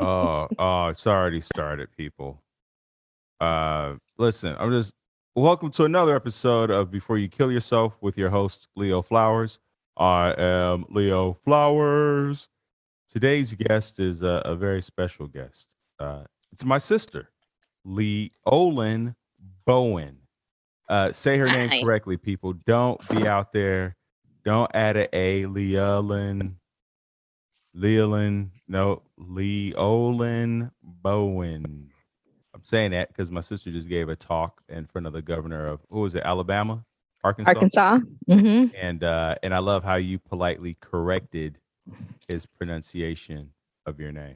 Oh, it's already started, people. Listen, welcome to another episode of Before You Kill Yourself with your host, Leo Flowers. I am Leo Flowers. Today's guest is a very special guest. It's my sister, Leolin Bowen. Say her name Hi. correctly, people. Don't be out there. Don't add an A, Leolin. No, Leolin Bowen. I'm saying that because my sister just gave a talk in front of the governor of, who was it, Alabama, Arkansas, Arkansas. Hmm. and I love how you politely corrected his pronunciation of your name.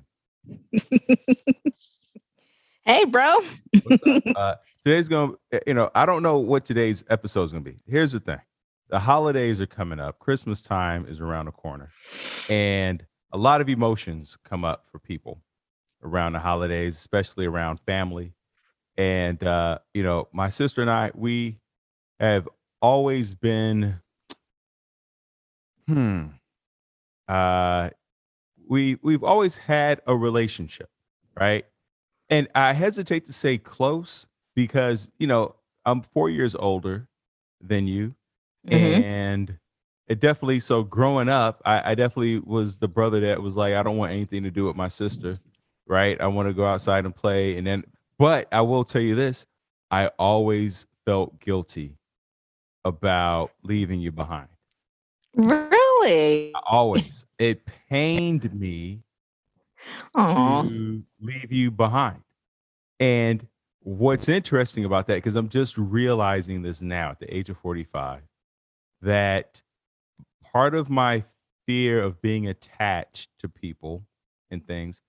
Hey, bro. What's up? Today's gonna, I don't know what today's episode is gonna be. Here's the thing: the holidays are coming up. Christmas time is around the corner, and a lot of emotions come up for people around the holidays, especially around family. And my sister and I, we have always been, hmm, uh, we've always had a relationship, right? And I hesitate to say close because I'm 4 years older than you, Hmm. and it definitely. So growing up, I definitely was the brother that was like, I don't want anything to do with my sister, right? I want to go outside and play, and then. But I will tell you this: I always felt guilty about leaving you behind. Really? Always, it pained me Oh. to leave you behind. And what's interesting about that, because I'm just realizing this now at the age of 45, that part of my fear of being attached to people and things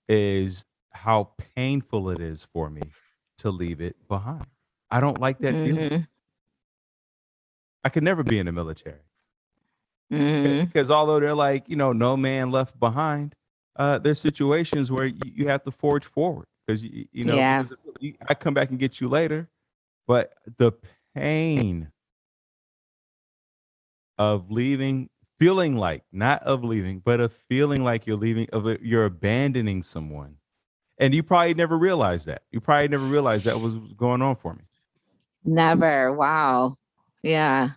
is how painful it is for me to leave it behind. I don't like that feeling. Hmm. I could never be in the military Hmm. because although they're like, no man left behind, there's situations where you have to forge forward because, Yeah. I come back and get you later. But the pain of leaving, feeling like, not of leaving, but of feeling like you're leaving, you're abandoning someone. And you probably never realized that. You probably never realized that was going on for me. Never. Wow. Yeah.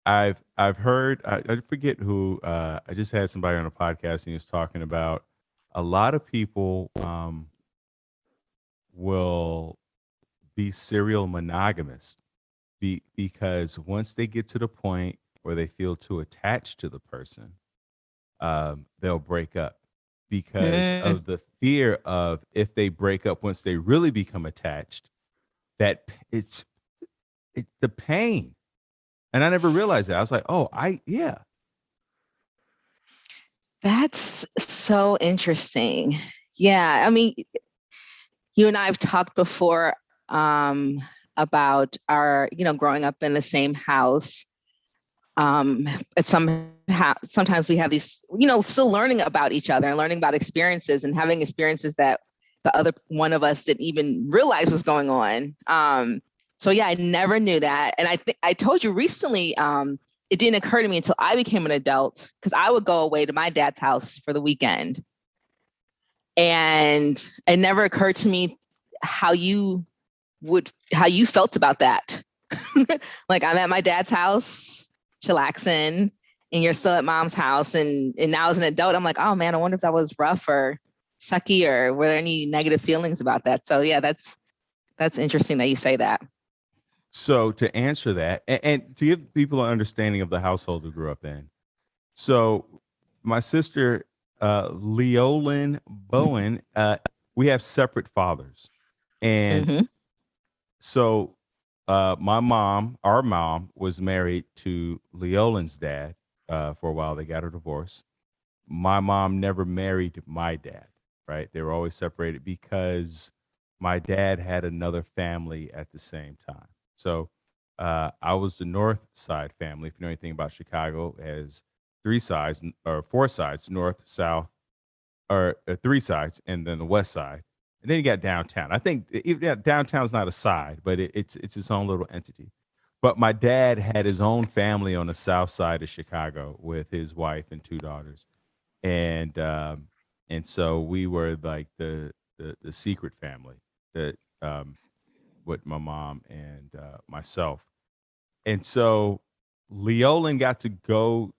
I've heard, I forget who, I just had somebody on a podcast and he was talking about a lot of people will be serial monogamous because once they get to the point where they feel too attached to the person, they'll break up because Mm. of the fear of, if they break up once they really become attached, that the pain. And I never realized that. I was like, oh, yeah. That's so interesting. Yeah. I mean, you and I have talked before um, about our, growing up in the same house. At sometimes we have these, still learning about each other and learning about experiences and having experiences that the other one of us didn't even realize was going on. So yeah, I never knew that. And I think I told you recently, it didn't occur to me until I became an adult because I would go away to my dad's house for the weekend. And it never occurred to me how you how you felt about that. Like I'm at my dad's house, chillaxing, and you're still at mom's house. And now as an adult, I'm like, oh man, I wonder if that was rough or sucky, or were there any negative feelings about that? So yeah, that's interesting that you say that. So to answer that, and to give people an understanding of the household we grew up in, so my sister, Leolin Bowen, we have separate fathers, and Mm-hmm. so our mom was married to Leolin's dad for a while. They got a divorce. My mom never married my dad, right? They were always separated because my dad had another family at the same time. So I was the North Side family. If you know anything about Chicago, it has three sides or four sides: North, South, or three sides, and then the West Side. And then you got downtown. I think downtown's not a side, but it's its own little entity. But my dad had his own family on the South Side of Chicago with his wife and two daughters. And so we were like the secret family that with my mom and myself. And so Leolin got to go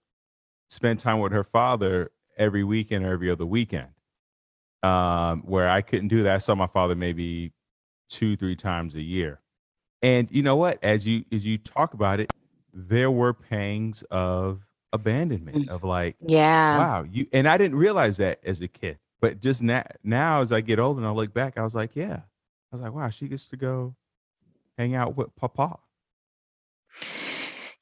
spend time with her father every weekend or every other weekend, where I couldn't do that. I saw my father maybe 2-3 times a year. And you know what? As you talk about it, there were pangs of abandonment, Mm. of like, Yeah. wow, you, and I didn't realize that as a kid. But just now as I get older and I look back, I was like, yeah. I was like, wow, she gets to go hang out with Papa.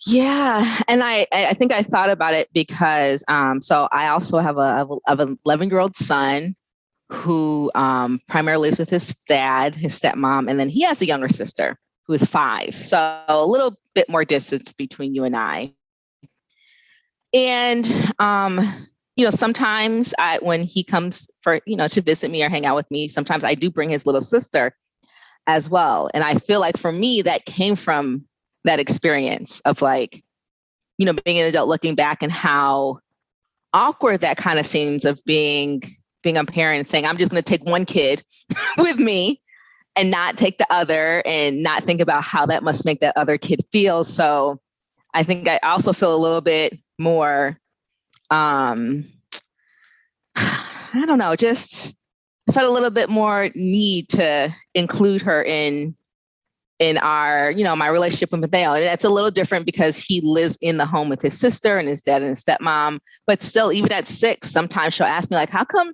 Yeah. And I think I thought about it because so I also have an 11-year-old son who primarily lives with his dad, his stepmom, and then he has a younger sister who is 5. So a little bit more distance between you and I. And sometimes when he comes for to visit me or hang out with me, sometimes I do bring his little sister as well. And I feel like for me, that came from that experience of like, being an adult, looking back and how awkward that kind of seems of being a parent and saying, I'm just going to take one kid with me and not take the other and not think about how that must make that other kid feel. So I think I also feel a little bit more, I don't know, just I felt a little bit more need to include her in our, my relationship with Mateo. And that's a little different because he lives in the home with his sister and his dad and his stepmom. But still, even at 6, sometimes she'll ask me like, how come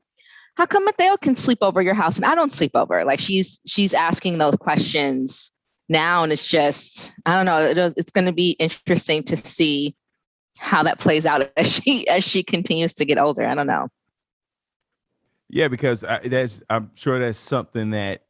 Mateo can sleep over your house and I don't sleep over? Like she's asking those questions now. And it's just, I don't know, it's going to be interesting to see how that plays out as she continues to get older. I don't know. Yeah, because I'm sure that's something that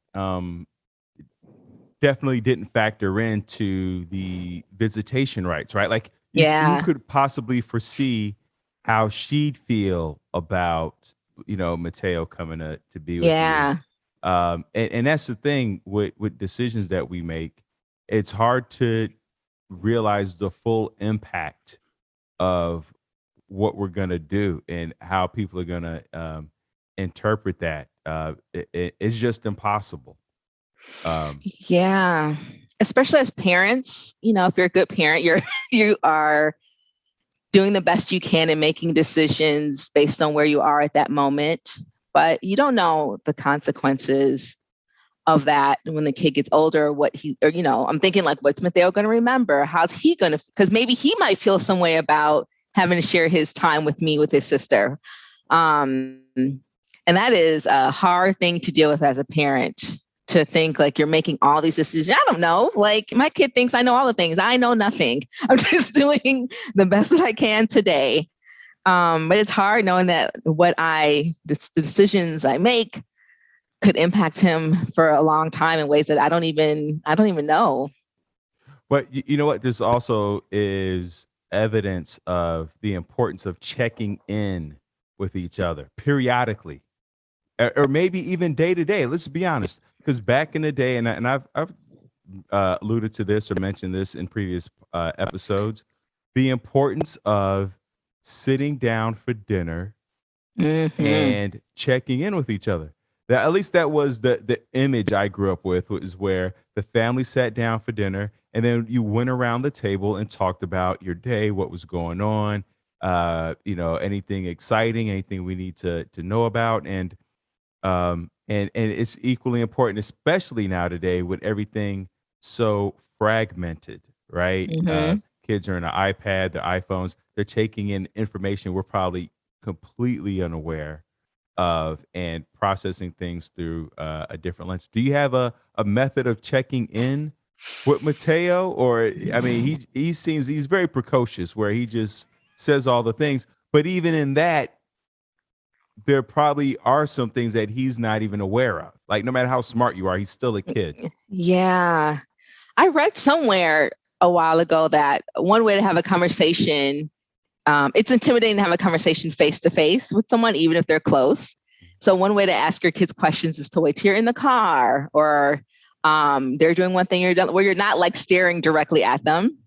definitely didn't factor into the visitation rights, right? Like you Yeah. could possibly foresee how she'd feel about, Mateo coming to be with you. Yeah. And that's the thing with decisions that we make. It's hard to realize the full impact of what we're going to do and how people are going to interpret that. It's just impossible. Yeah. Especially as parents, if you're a good parent, you are doing the best you can and making decisions based on where you are at that moment. But you don't know the consequences of that when the kid gets older, I'm thinking like, what's Mateo going to remember? How's he going to, because maybe he might feel some way about having to share his time with me, with his sister. And that is a hard thing to deal with as a parent, to think like you're making all these decisions. I don't know. Like my kid thinks I know all the things. I know nothing. I'm just doing the best that I can today. But it's hard knowing that the decisions I make could impact him for a long time in ways that I don't even know. But you know what? This also is evidence of the importance of checking in with each other periodically, or maybe even day to day. Let's be honest, because back in the day, and I've alluded to this or mentioned this in previous episodes, the importance of sitting down for dinner Mm-hmm. and checking in with each other. That, at least that was the image I grew up with, was where the family sat down for dinner and then you went around the table and talked about your day, what was going on, anything exciting, anything we need to know about. And it's equally important, especially now today with everything so fragmented, right? Mm-hmm. Kids are in an iPad, their iPhones, they're taking in information we're probably completely unaware of and processing things through a different lens. Do you have a method of checking in with Mateo? Or I mean, he's very precocious where he just says all the things, but even in that, there probably are some things that he's not even aware of. Like no matter how smart you are, he's still a kid. Yeah. I read somewhere a while ago that one way to have a conversation, it's intimidating to have a conversation face to face with someone, even if they're close. So one way to ask your kids questions is to wait till you're in the car, or they're doing one thing where you're not like staring directly at them.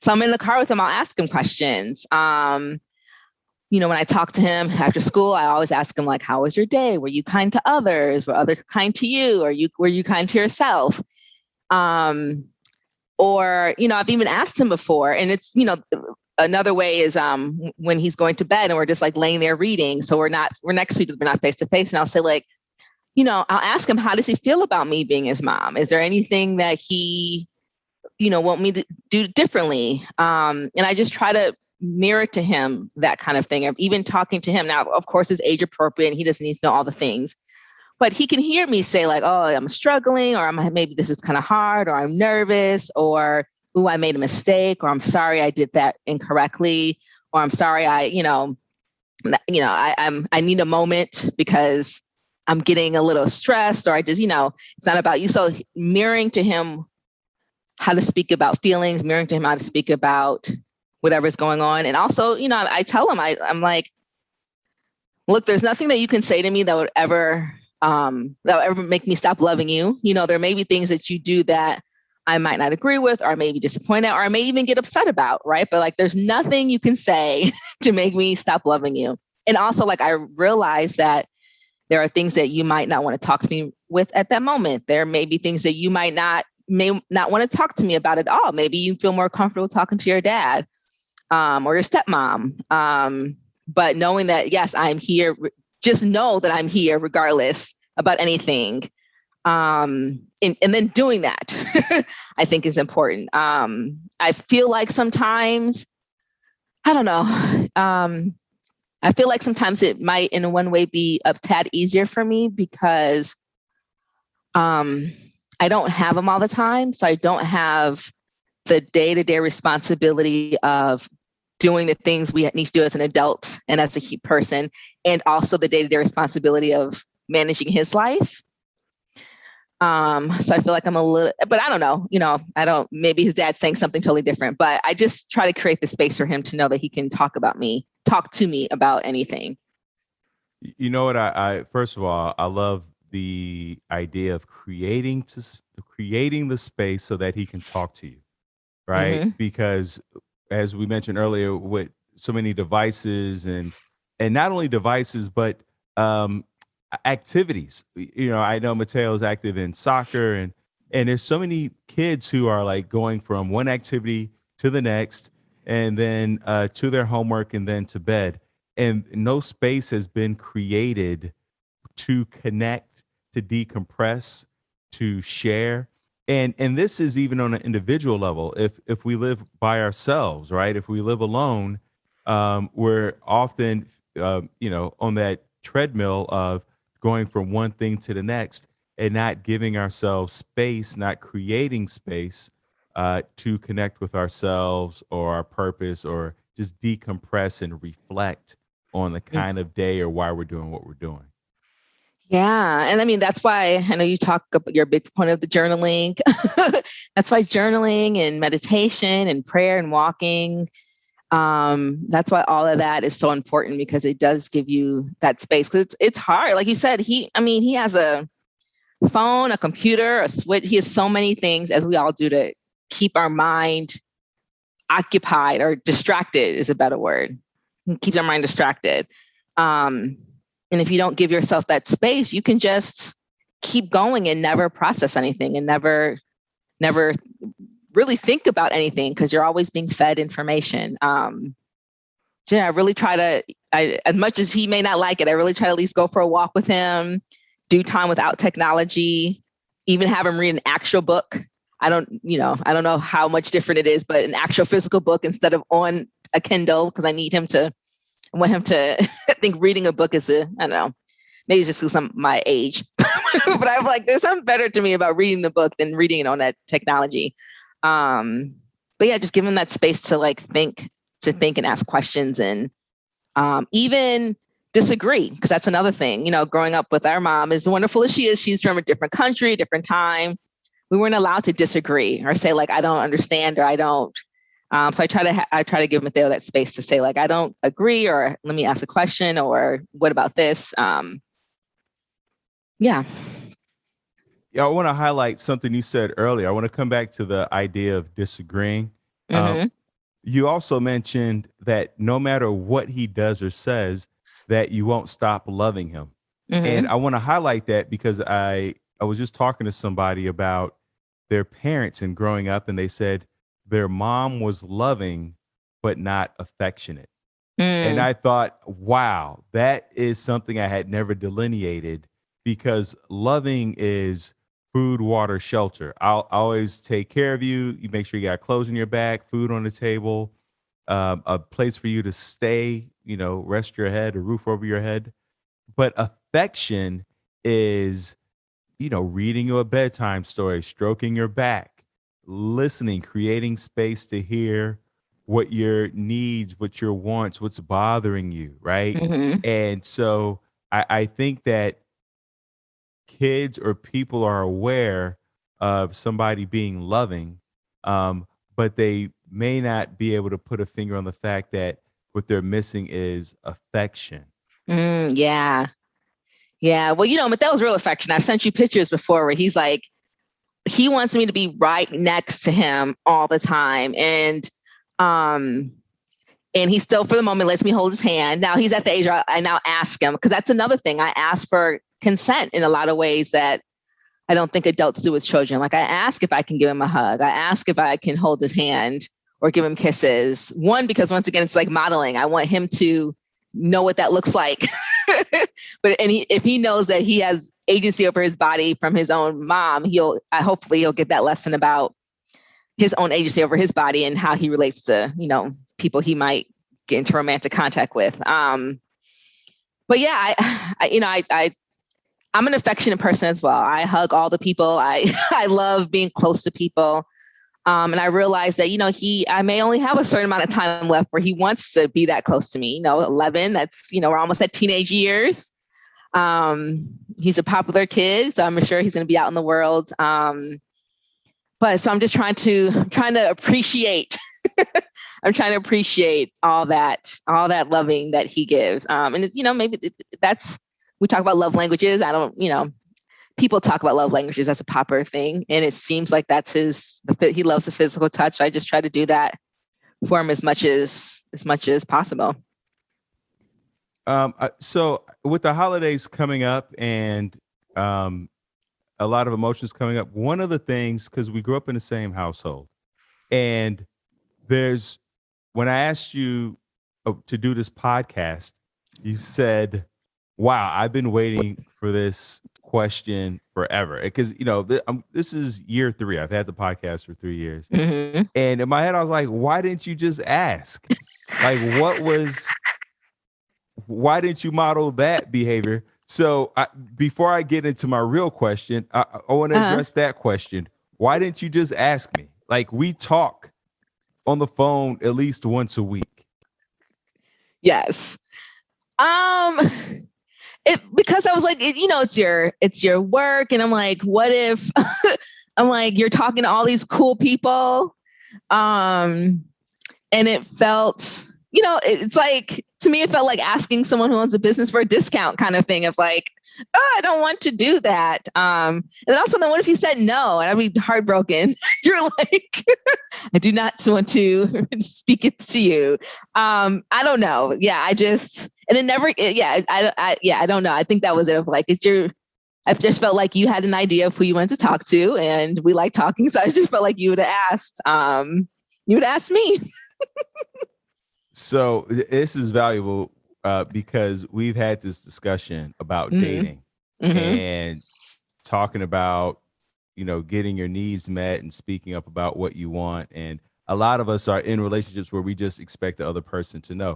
So I'm in the car with them, I'll ask them questions. when I talk to him after school, I always ask him, like, how was your day? Were you kind to others? Were others kind to you? Or were you kind to yourself? Or, I've even asked him before, and it's, another way is when he's going to bed and we're just like laying there reading. So we're next to each other, we're not face to face. And I'll say, like, I'll ask him, how does he feel about me being his mom? Is there anything that he, want me to do differently? And I just try to mirror to him that kind of thing. Or even talking to him now, of course, is age appropriate and he doesn't need to know all the things. But he can hear me say, like, oh, I'm struggling, or maybe this is kind of hard, or I'm nervous, or, oh, I made a mistake, or I'm sorry I did that incorrectly, or I'm sorry I need a moment because I'm getting a little stressed, or I just, it's not about you. So mirroring to him how to speak about feelings, mirroring to him how to speak about whatever's going on. And also, I tell him, I'm like, look, there's nothing that you can say to me that would ever make me stop loving you. There may be things that you do that I might not agree with, or I may be disappointed, or I may even get upset about, right? But like, there's nothing you can say to make me stop loving you. And also, like, I realize that there are things that you might not want to talk to me with at that moment. There may be things that you may not want to talk to me about at all. Maybe you feel more comfortable talking to your dad or your stepmom. But knowing that, yes, I'm here, just know that I'm here regardless about anything. And then doing that, I think is important. I feel like sometimes, I don't know. I feel like sometimes it might in one way be a tad easier for me because I don't have them all the time. So I don't have the day-to-day responsibility of doing the things we need to do as an adult and as a person, and also the day-to-day responsibility of managing his life. So I feel like I'm a little, but I don't know, maybe his dad's saying something totally different, but I just try to create the space for him to know that he can talk to me about anything. You know what? I first of all, I love the idea of creating the space so that he can talk to you, right? Mm-hmm. Because as we mentioned earlier, with so many devices and not only devices but activities. I know Mateo is active in soccer, and there's so many kids who are like going from one activity to the next, and then to their homework, and then to bed, and no space has been created to connect, to decompress, to share. And this is even on an individual level. If we live by ourselves, right? If we live alone, we're often on that treadmill of going from one thing to the next and not giving ourselves space, not creating space to connect with ourselves or our purpose, or just decompress and reflect on the kind of day or why we're doing what we're doing. Yeah. And I mean, that's why I know you're a big proponent of the journaling. That's why journaling and meditation and prayer and walking, that's why all of that is so important, because it does give you that space. Because it's hard. Like you said, he has a phone, a computer, a switch. He has so many things, as we all do, to keep our mind occupied, or distracted is a better word. Keep our mind distracted. And if you don't give yourself that space, you can just keep going and never process anything, and never really think about anything, because you're always being fed information. So yeah, I really try to, as much as he may not like it, I really try to at least go for a walk with him, do time without technology, even have him read an actual book. I don't know how much different it is, but an actual physical book instead of on a Kindle, because I want him to I think reading a book is I don't know, maybe it's just because I'm my age, but I'm like, there's something better to me about reading the book than reading it on that technology. But yeah, just give him that space to think and ask questions, and even disagree, because that's another thing. Growing up with our mom, as wonderful as she is, she's from a different country, different time. We weren't allowed to disagree or say, like, I don't understand, or I don't. So I try to give Mateo that space to say, like, I don't agree, or let me ask a question, or what about this? Yeah. Yeah, I want to highlight something you said earlier. I want to come back to the idea of disagreeing. Mm-hmm. you also mentioned that no matter what he does or says, that you won't stop loving him. And Mm-hmm. I want to highlight that because I was just talking to somebody about their parents and growing up, and they said their mom was loving but not affectionate. And Mm, I thought, wow, that is something I had never delineated, because loving is food, water, shelter. I'll always take care of you. You make sure you got clothes on your back, food on the table, a place for you to stay, rest your head, a roof over your head. But affection is, reading you a bedtime story, stroking your back, listening, creating space to hear what your needs, what your wants, what's bothering you, right? mm-hmm. And so I think that kids or people are aware of somebody being loving, but they may not be able to put a finger on the fact that what they're missing is affection. Yeah. Yeah. Well, Mattel's real affection. I've sent you pictures before where he's like, he wants me to be right next to him all the time. Um, and he still, for the moment, lets me hold his hand. Now he's at the age where I now ask him, because that's another thing. I ask for consent in a lot of ways that I don't think adults do with children. Like, I ask if I can give him a hug. I ask if I can hold his hand or give him kisses. One, because once again, it's like modeling. I want him to know what that looks like. If he knows that he has agency over his body from his own mom, hopefully he'll get that lesson about his own agency over his body and how he relates to, people he might get into romantic contact with. But yeah, I'm an affectionate person as well. I hug all the people. I love being close to people. And I realized that, I may only have a certain amount of time left where he wants to be that close to me. 11, that's, we're almost at teenage years. He's a popular kid, so I'm sure he's going to be out in the world. But so I'm just trying to appreciate. I'm trying to appreciate all that loving that he gives. And maybe that's, we talk about love languages. I don't, people talk about love languages as a popular thing, and it seems like that's he loves the physical touch. I just try to do that for him as much as possible. So with the holidays coming up and um, a lot of emotions coming up, one of the things, because we grew up in the same household, and there's when I asked you to do this podcast, you said, "Wow, I've been waiting for this question forever." Because this is year 3. I've had the podcast for 3 years, Mm-hmm. and in my head, I was like, "Why didn't you just ask? Like, why didn't you model that behavior?" So before I get into my real question, I want to Uh-huh. address that question. Why didn't you just ask me? Like, we talk on the phone at least once a week. Yes. Because I was like, it's your work, and I'm like, what if I'm like, you're talking to all these cool people, and it felt, it's like, to me, it felt like asking someone who owns a business for a discount kind of thing of like, oh, I don't want to do that. And then also, then what if you said no? And I'd be heartbroken. You're like, I do not want to speak it to you. I don't know. Yeah, I just, and it never, yeah, I don't know. I think that was it of like, I just felt like you had an idea of who you wanted to talk to, and we like talking. So I just felt like you would have asked me. So this is valuable because we've had this discussion about Mm-hmm. dating Mm-hmm. and talking about, getting your needs met and speaking up about what you want. And a lot of us are in relationships where we just expect the other person to know.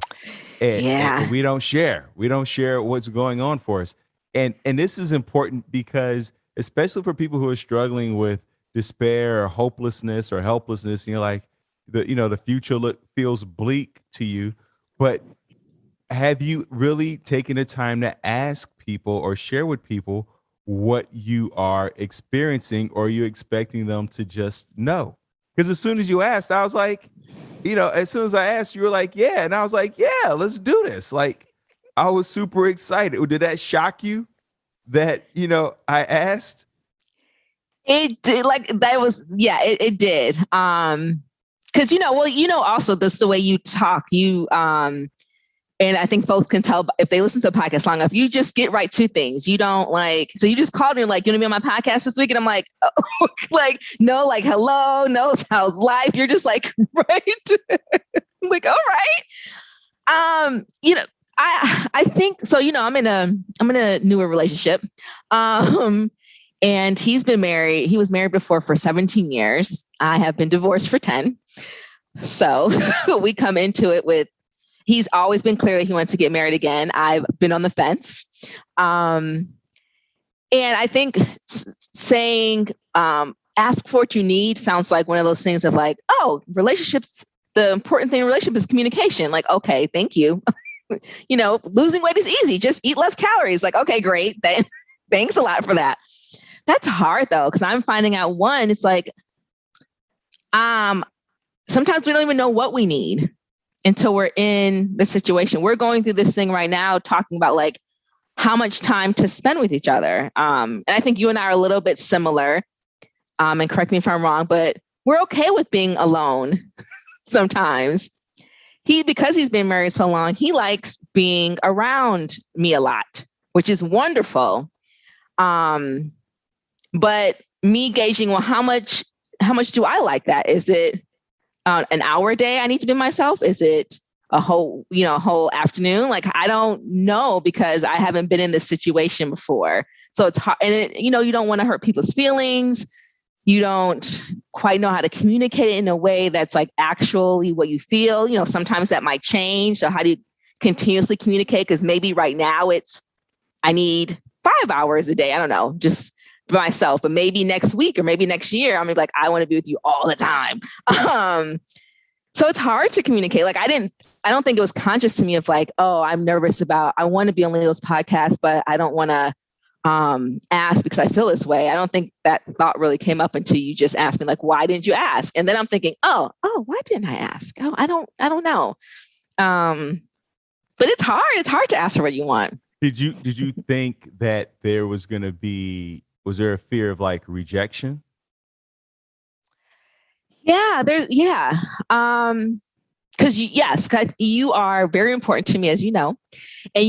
And Yeah. we don't share. We don't share what's going on for us. And this is important because, especially for people who are struggling with despair or hopelessness or helplessness, and you're like, the future feels bleak to you. But have you really taken the time to ask people or share with people what you are experiencing, or are you expecting them to just know? Because as soon as you asked, I was like, as soon as I asked, you were like, yeah. And I was like, yeah, let's do this. Like, I was super excited. Did that shock you that, I asked? It did, like, that was, yeah, it did. Cause also this the way you talk, and I think folks can tell if they listen to the podcast long enough, you just get right to things. You don't so you just called me like, you want to be on my podcast this week? And I'm like, oh, like, no, like, hello, no, how's life? You're just like, right. I'm like, all right. I think so, I'm in a newer relationship. And he was married before for 17 years. I have been divorced for 10. So we come into it with, he's always been clear that he wants to get married again. I've been on the fence. And I think saying, ask for what you need sounds like one of those things of like, oh, relationships, the important thing in a relationship is communication. Like, okay, thank you. Losing weight is easy. Just eat less calories. Like, okay, great. Thanks a lot for that. That's hard though, because I'm finding out it's like, sometimes we don't even know what we need until we're in the situation. We're going through this thing right now, talking about like how much time to spend with each other. And I think you and I are a little bit similar. And correct me if I'm wrong, but we're okay with being alone sometimes. Because he's been married so long, he likes being around me a lot, which is wonderful. But me gauging, well, how much do I like that? Is it an hour a day I need to be myself? Is it a whole afternoon? Like, I don't know, because I haven't been in this situation before. So it's hard. And you don't want to hurt people's feelings. You don't quite know how to communicate it in a way that's like actually what you feel. Sometimes that might change. So how do you continuously communicate? Because maybe right now I need 5 hours a day. I don't know, just for myself, but maybe next week or maybe next year, I'm gonna be like, I want to be with you all the time. So it's hard to communicate. Like, I don't think it was conscious to me of like, oh, I'm nervous I want to be on Leo's podcast, but I don't want to ask because I feel this way. I don't think that thought really came up until you just asked me, like, why didn't you ask? And then I'm thinking, oh, why didn't I ask? Oh, I don't know. But it's hard. It's hard to ask for what you want. Did you think that there was going to be, was there a fear of like rejection? Yeah, because you are very important to me, as you know, and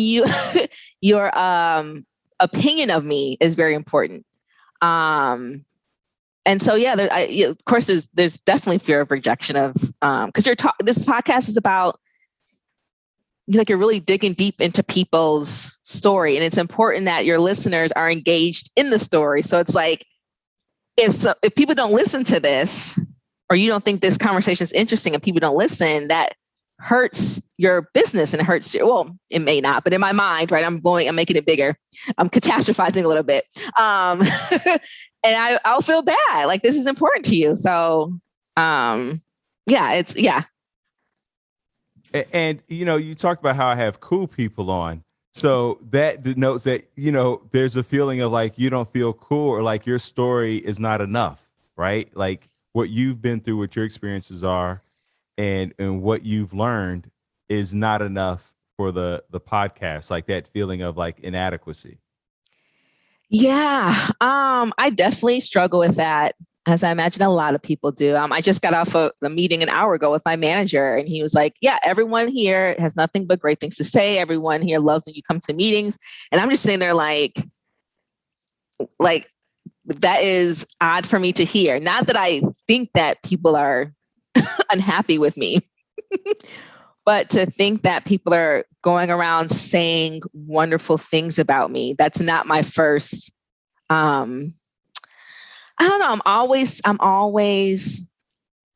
your opinion of me is very important. And so, of course, there's definitely fear of rejection of because this podcast is about, like, you're really digging deep into people's story, and it's important that your listeners are engaged in the story. So it's like, if people don't listen to this, or you don't think this conversation is interesting and people don't listen, that hurts your business and it hurts it may not, but in my mind, right, I'm making it bigger. I'm catastrophizing a little bit. And I'll feel bad. Like, this is important to you. So, And you talked about how I have cool people on. So that denotes that, there's a feeling of like, you don't feel cool, or like your story is not enough, right? Like, what you've been through, what your experiences are, and what you've learned is not enough for the podcast, like that feeling of like inadequacy. Yeah. I definitely struggle with that, as I imagine a lot of people do. I just got off a meeting an hour ago with my manager, and he was like, yeah, everyone here has nothing but great things to say. Everyone here loves when you come to meetings. And I'm just sitting there like, that is odd for me to hear. Not that I think that people are unhappy with me, but to think that people are going around saying wonderful things about me. That's not my first, I don't know.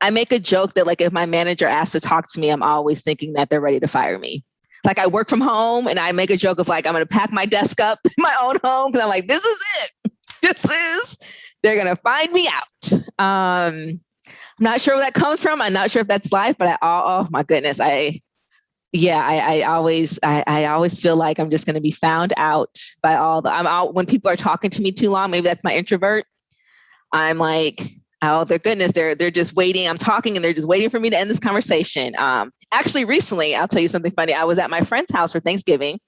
I make a joke that, like, if my manager asks to talk to me, I'm always thinking that they're ready to fire me. Like, I work from home, and I make a joke of like, I'm going to pack my desk up in my own home, because I'm like, this is it. They're going to find me out. I'm not sure where that comes from. I'm not sure if that's life, but oh my goodness. I always feel like I'm just going to be found out by when people are talking to me too long. Maybe that's my introvert. I'm like, oh, their goodness, they're just waiting. I'm talking and they're just waiting for me to end this conversation. Actually, recently, I'll tell you something funny. I was at my friend's house for Thanksgiving.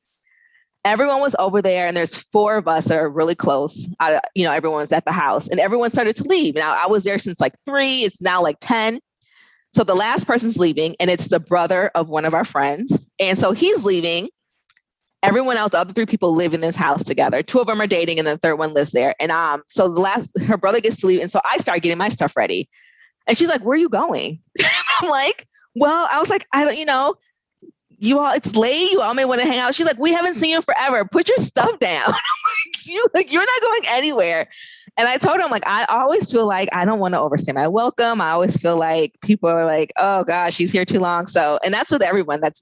Everyone was over there, and there's 4 of us that are really close. Everyone's at the house, and everyone started to leave. Now, I was there since like 3. It's now like 10. So the last person's leaving, and it's the brother of one of our friends. And so he's leaving. Everyone else, the other three people live in this house together. Two of them are dating, and the third one lives there. And so her brother gets to leave. And so I start getting my stuff ready. And she's like, "Where are you going?" I'm like, "Well," I was like, "I don't, you all, it's late. You all may want to hang out." She's like, "We haven't seen you forever. Put your stuff down." I'm like, "You're not going anywhere." And I told him, like, I always feel like I don't want to overstay my welcome. I always feel like people are like, "Oh gosh, she's here too long." So, and that's with everyone. That's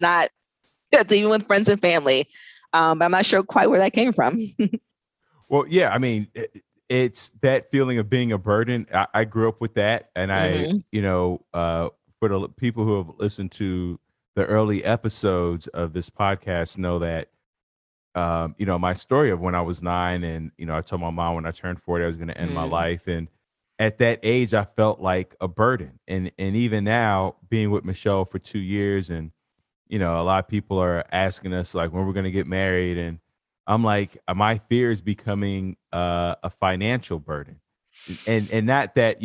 even with friends and family. But I'm not sure quite where that came from. Well, yeah, I mean, it's that feeling of being a burden. I grew up with that, and for the people who have listened to the early episodes of this podcast, know that my story of when I was 9, and I told my mom when I turned 40 I was going to end my life, and at that age I felt like a burden, and even now being with Michelle for 2 years, and a lot of people are asking us like when we're going to get married, and I'm like, my fear is becoming a financial burden, and not that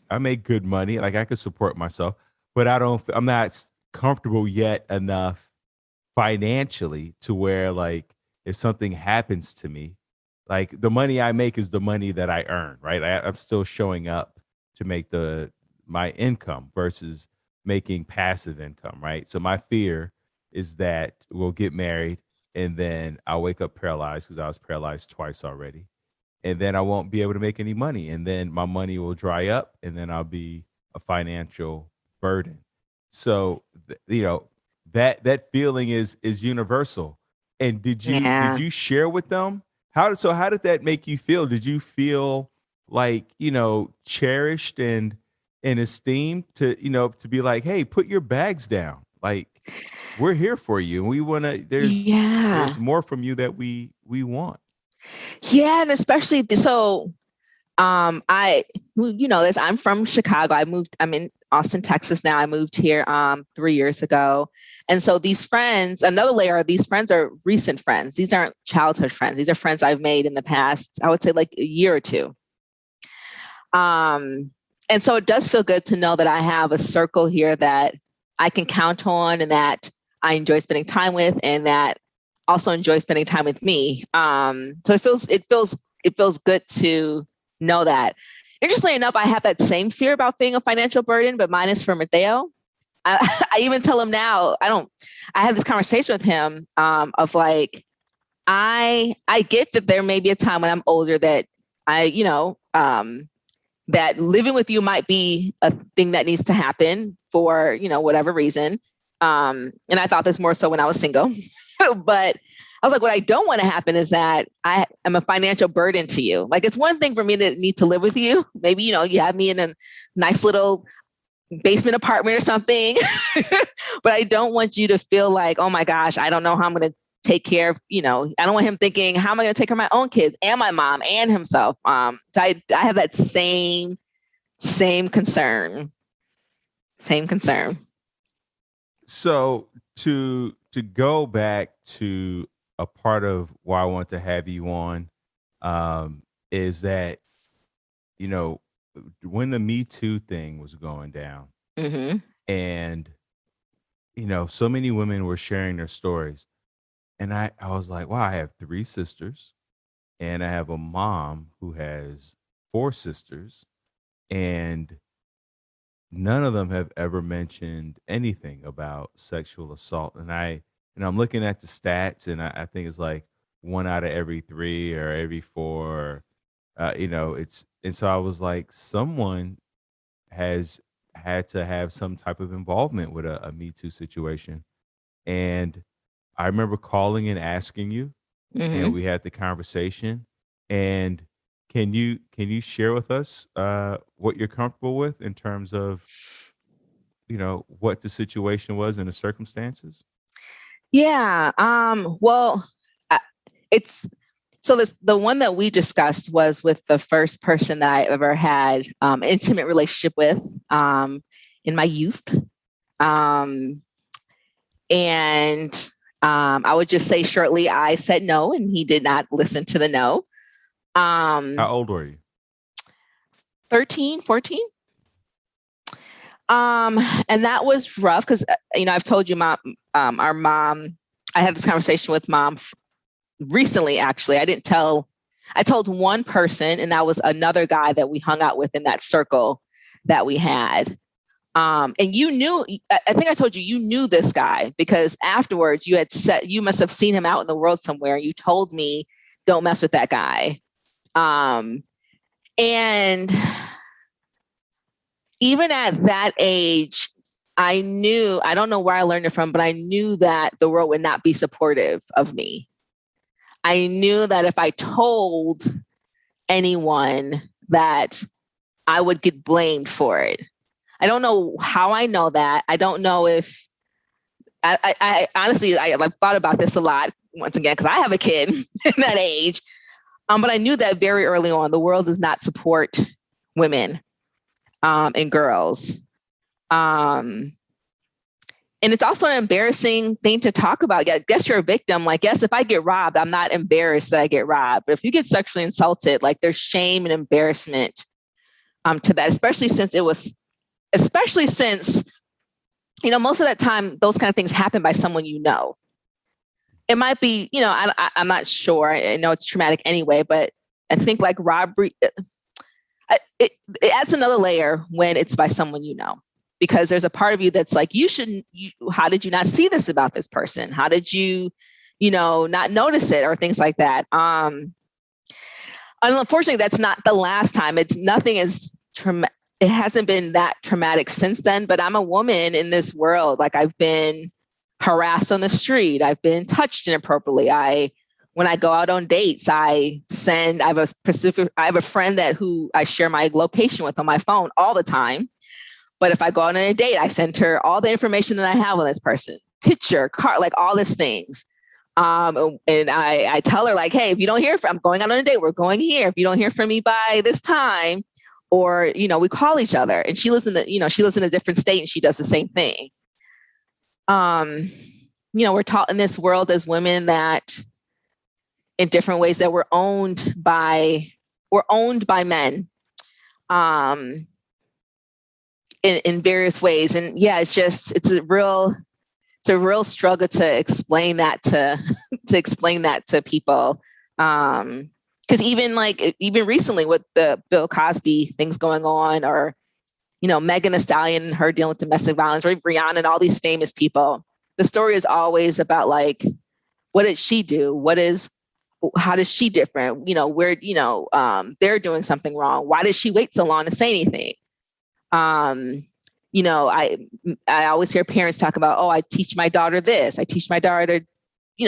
I make good money, like I could support myself, but I'm not comfortable yet enough financially to where, like, if something happens to me, like the money I make is the money that I earn, right? I'm still showing up to make my income versus making passive income, right? So my fear is that we'll get married and then I'll wake up paralyzed, because I was paralyzed twice already. And then I won't be able to make any money. And then my money will dry up, and then I'll be a financial burden. So, that feeling is universal. And did Yeah. you share with them? How did that make you feel? Did you feel like, cherished and esteemed to be like, "Hey, put your bags down. Like, we're here for you. And we want to, Yeah. there's more from you that we want." Yeah. And especially so, this, I'm from Chicago. I'm in Austin, Texas now. I moved here 3 years ago. And so these friends, another layer of these friends are recent friends. These aren't childhood friends. These are friends I've made in the past, I would say like a year or two. And so it does feel good to know that I have a circle here that I can count on, and that I enjoy spending time with, and that also enjoy spending time with me. So it feels good to know that. Interestingly enough, I have that same fear about being a financial burden, but mine is for Mateo. I even tell him now, I have this conversation with him of like, I get that there may be a time when I'm older that that living with you might be a thing that needs to happen for, whatever reason. And I thought this more so when I was single. But I was like, what I don't want to happen is that I am a financial burden to you. Like, it's one thing for me to need to live with you. Maybe, you have me in a nice little basement apartment or something. But I don't want you to feel like, oh my gosh, I don't know how I'm going to take care of, I don't want him thinking, how am I going to take care of my own kids and my mom and himself? So I have that same concern. Same concern. So to go back to a part of why I want to have you on, is that, when the Me Too thing was going down, Mm-hmm. and, so many women were sharing their stories. And I was like, wow, I have 3 sisters, and I have a mom who has 4 sisters, and none of them have ever mentioned anything about sexual assault. And I'm looking at the stats, and I think it's like 1 out of every 3 or every 4. And so I was like, someone has had to have some type of involvement with a Me Too situation. And I remember calling and asking you, and Mm-hmm. we had the conversation. And can you share with us what you're comfortable with in terms of, what the situation was and the circumstances? Yeah. Well, uh, it's so the one that we discussed was with the first person that I ever had intimate relationship with in my youth. Um, and I would just say shortly, I said no, and he did not listen to the no. How old were you? 13, 14. And that was rough because, I've told you, our mom, I had this conversation with mom recently, actually. I told one person, and that was another guy that we hung out with in that circle that we had. And I think I told you, you knew this guy because afterwards you must have seen him out in the world somewhere. You told me, don't mess with that guy. And even at that age, I don't know where I learned it from, but I knew that the world would not be supportive of me. I knew that if I told anyone that I would get blamed for it. I don't know how I know that. I don't know if I honestly, I've thought about this a lot once again, because I have a kid in that age. But I knew that very early on, the world does not support women and girls. And it's also an embarrassing thing to talk about. I guess you're a victim. Like, yes, if I get robbed, I'm not embarrassed that I get robbed. But if you get sexually insulted, like there's shame and embarrassment to that, especially since most of that time, those kind of things happen by someone you know. It might be, I'm not sure. I know it's traumatic anyway, but I think like robbery, it adds another layer when it's by someone you know, because there's a part of you that's like, how did you not see this about this person? How did you, not notice it or things like that? And unfortunately, that's not the last time. It hasn't been that traumatic since then, but I'm a woman in this world. Like I've been harassed on the street. I've been touched inappropriately. When I go out on dates, I have a friend who I share my location with on my phone all the time. But if I go out on a date, I send her all the information that I have on this person, picture, car, like all these things. And I tell her like, hey, if you don't hear I'm going out on a date, we're going here. If you don't hear from me by this time, or, we call each other, and she lives in a different state and she does the same thing. We're taught in this world as women that in different ways that we're owned by men, in various ways. And yeah, it's a real struggle to explain that to people. Because even recently with the Bill Cosby things going on, or, Megan Thee Stallion and her dealing with domestic violence, or Rihanna and all these famous people, the story is always about like, what did she do? How does she different? Where, they're doing something wrong. Why did she wait so long to say anything? I always hear parents talk about, oh, I teach my daughter this. I teach my daughter to,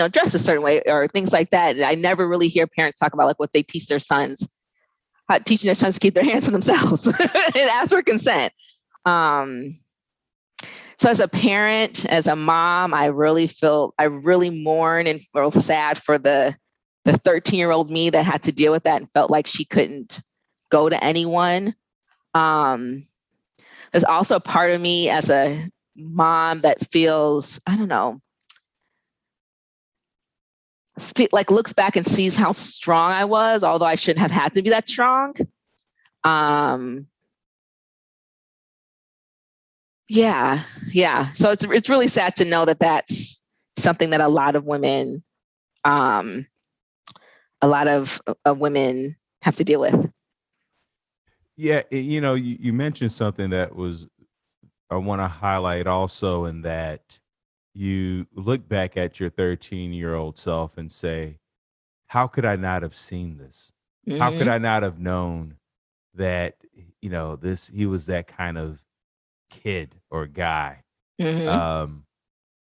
dress a certain way or things like that. And I never really hear parents talk about like what they teach their sons, teaching their sons to keep their hands to themselves and ask for consent. So as a parent, as a mom, I really mourn and feel sad for the 13-year-old me that had to deal with that and felt like she couldn't go to anyone. There's also a part of me as a mom that feels, I don't know, like looks back and sees how strong I was, although I shouldn't have had to be that strong. Yeah. So it's really sad to know that that's something that a lot of women have to deal with. Yeah, you mentioned something that I want to highlight also, in that you look back at your 13-year-old self and say, how could I not have seen this? Mm-hmm. How could I not have known that, he was that kind of kid or guy? Mm-hmm.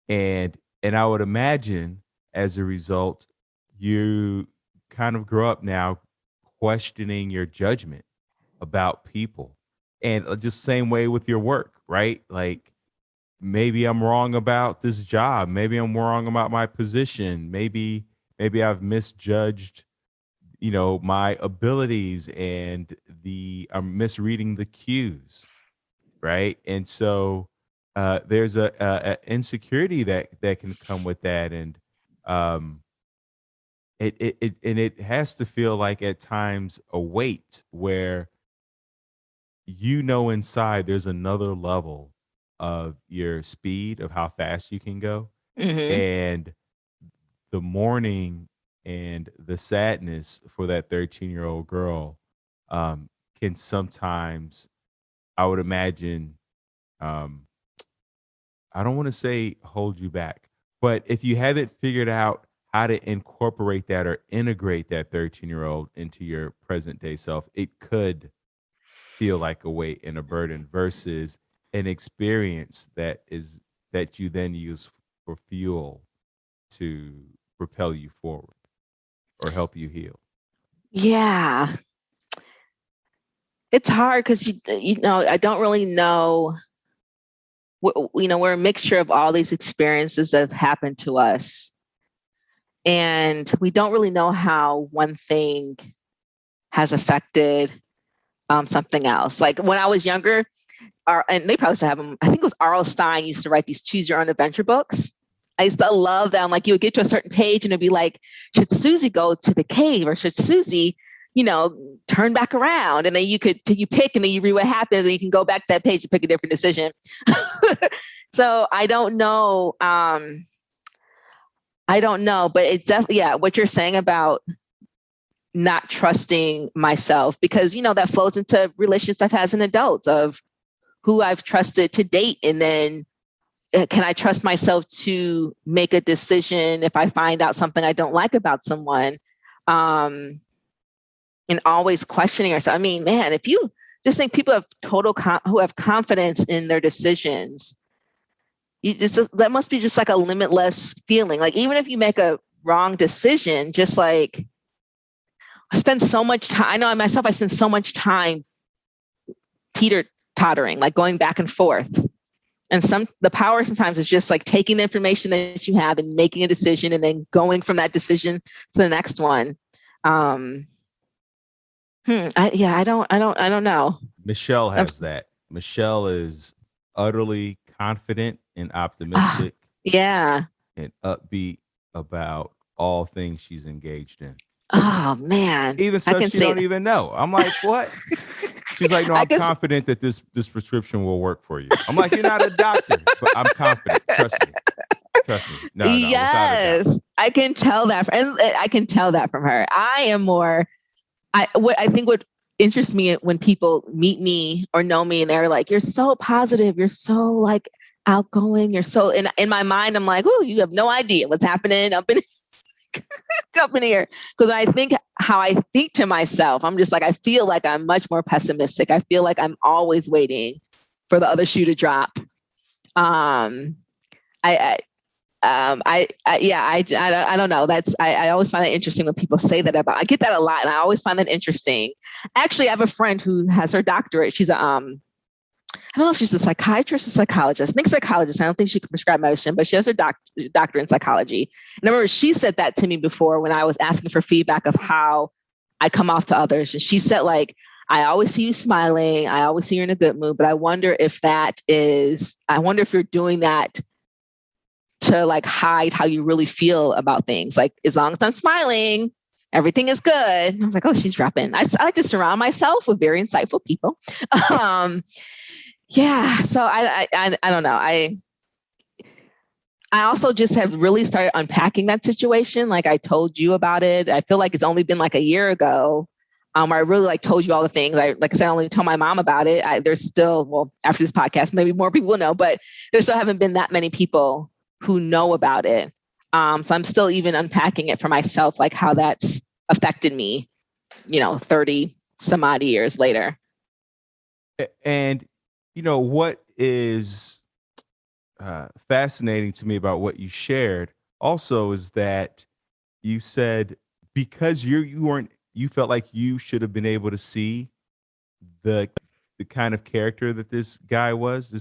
And I would imagine as a result, you kind of grow up now questioning your judgment about people, and just same way with your work, right? Like, maybe I'm wrong about this job. Maybe I'm wrong about my position. Maybe I've misjudged, my abilities, and I'm misreading the cues, right? And so there's a insecurity that can come with that, and it has to feel like at times a weight where you know inside there's another level of your speed of how fast you can go, Hmm. and the mourning and the sadness for that 13-year-old girl um, can sometimes, I would imagine, um, I don't want to say hold you back, but if you haven't figured out how to incorporate that or integrate that 13-year-old into your present day self, it could feel like a weight and a burden versus an experience that you then use for fuel to propel you forward or help you heal. Yeah, it's hard because I don't really know. We're a mixture of all these experiences that have happened to us, and we don't really know how one thing has affected something else. Like when I was younger, and they probably still have them. I think it was R.L. Stein used to write these choose your own adventure books. I used to love them. Like you would get to a certain page and it'd be like, should Susie go to the cave or should Susie, turn back around? And then you pick and then you read what happens and you can go back to that page and pick a different decision. So I don't know. I don't know, but it's definitely, yeah, what you're saying about not trusting myself, because, that flows into relationships I've had as an adult of who I've trusted to date. And then can I trust myself to make a decision if I find out something I don't like about someone? And always questioning ourselves. I mean, man, if you just think people have who have confidence in their decisions, that must be just like a limitless feeling. Like even if you make a wrong decision, just like I spend so much time. I know myself, I spend so much time teeter-tottering, like going back and forth. And the power sometimes is just like taking the information that you have and making a decision and then going from that decision to the next one. I don't know. Michelle has that. Michelle is utterly confident and optimistic Yeah. and upbeat about all things she's engaged in. Oh man. Even I stuff can she say don't even know. I'm like, what? She's like, no, I I'm guess confident that this prescription will work for you. I'm like, you're not a doctor, but I'm confident. Trust me. Trust me. No, without a doubt. yes, I can tell that, and I can tell that from her. I am more. I think what interests me when people meet me or know me and they're like, "You're so positive. You're so like outgoing. You're so." In my mind, I'm like, "Oh, you have no idea what's happening up in up in here." Because I think how I think to myself, I'm just like, I feel like I'm much more pessimistic. I feel like I'm always waiting for the other shoe to drop. Um, I I don't know. I always find it interesting when people say that about. I get that a lot, and I always find that interesting. Actually, I have a friend who has her doctorate. She's I don't know if she's a psychiatrist or psychologist. I think psychologist. I don't think she can prescribe medicine, but she has her doctorate in psychology. And I remember she said that to me before when I was asking for feedback of how I come off to others, and she said like, I always see you smiling. I always see you in a good mood, but I wonder if you're doing that to like hide how you really feel about things. Like as long as I'm smiling, everything is good. And I was like, oh, she's dropping. I like to surround myself with very insightful people. Yeah. So I don't know. I also just have really started unpacking that situation. Like I told you about it. I feel like it's only been like a year ago. Where I really like told you all the things. Like I said, I only told my mom about it. There's still, well, after this podcast, maybe more people will know, but there still haven't been that many people who know about it. So I'm still even unpacking it for myself, like how that's affected me, 30 some odd years later. And what is fascinating to me about what you shared also is that you said because you felt like you should have been able to see the kind of character that this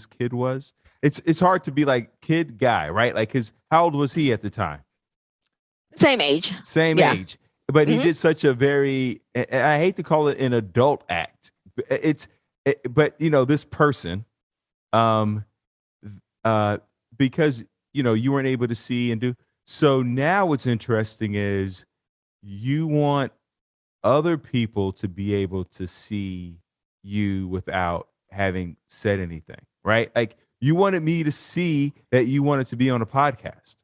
kid was. It's hard to be like kid guy, right? Like how old was he at the time? Same age. Same Yeah. age. But he Mm-hmm. did such a very, I hate to call it an adult act. But this person, um, uh, because you weren't able to see and do. So now what's interesting is you want other people to be able to see you without having said anything, right? Like you wanted me to see that you wanted to be on a podcast,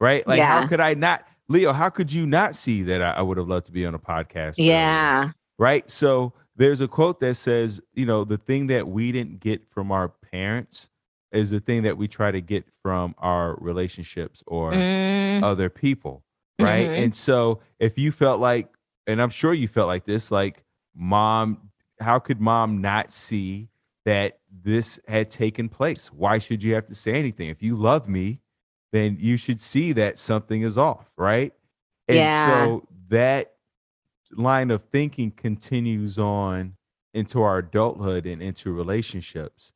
right? Like how Yeah. could I not, Leo, how could you not see that I would have loved to be on a podcast earlier? Yeah. Right. So there's a quote that says, the thing that we didn't get from our parents is the thing that we try to get from our relationships or Mm, other people. Right. hmm. And so if you felt like, and I'm sure you felt like this, like mom, how could mom not see that this had taken place? Why should you have to say anything? If you love me, then you should see that something is off. Right. And Yeah. so that line of thinking continues on into our adulthood and into relationships,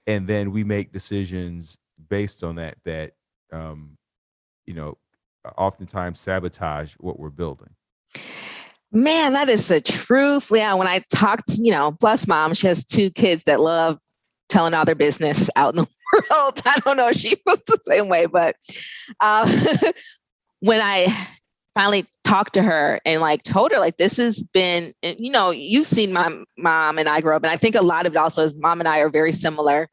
and then we make decisions based on that um you know oftentimes sabotage what we're building. Man, that is the truth. Yeah. When I talked, bless mom, she has 2 kids that love telling all their business out in the world. I don't know if she was the same way, but uh, when I finally talked to her and like told her like this has been, you've seen my mom and I grow up, and I think a lot of it also is mom and I are very similar.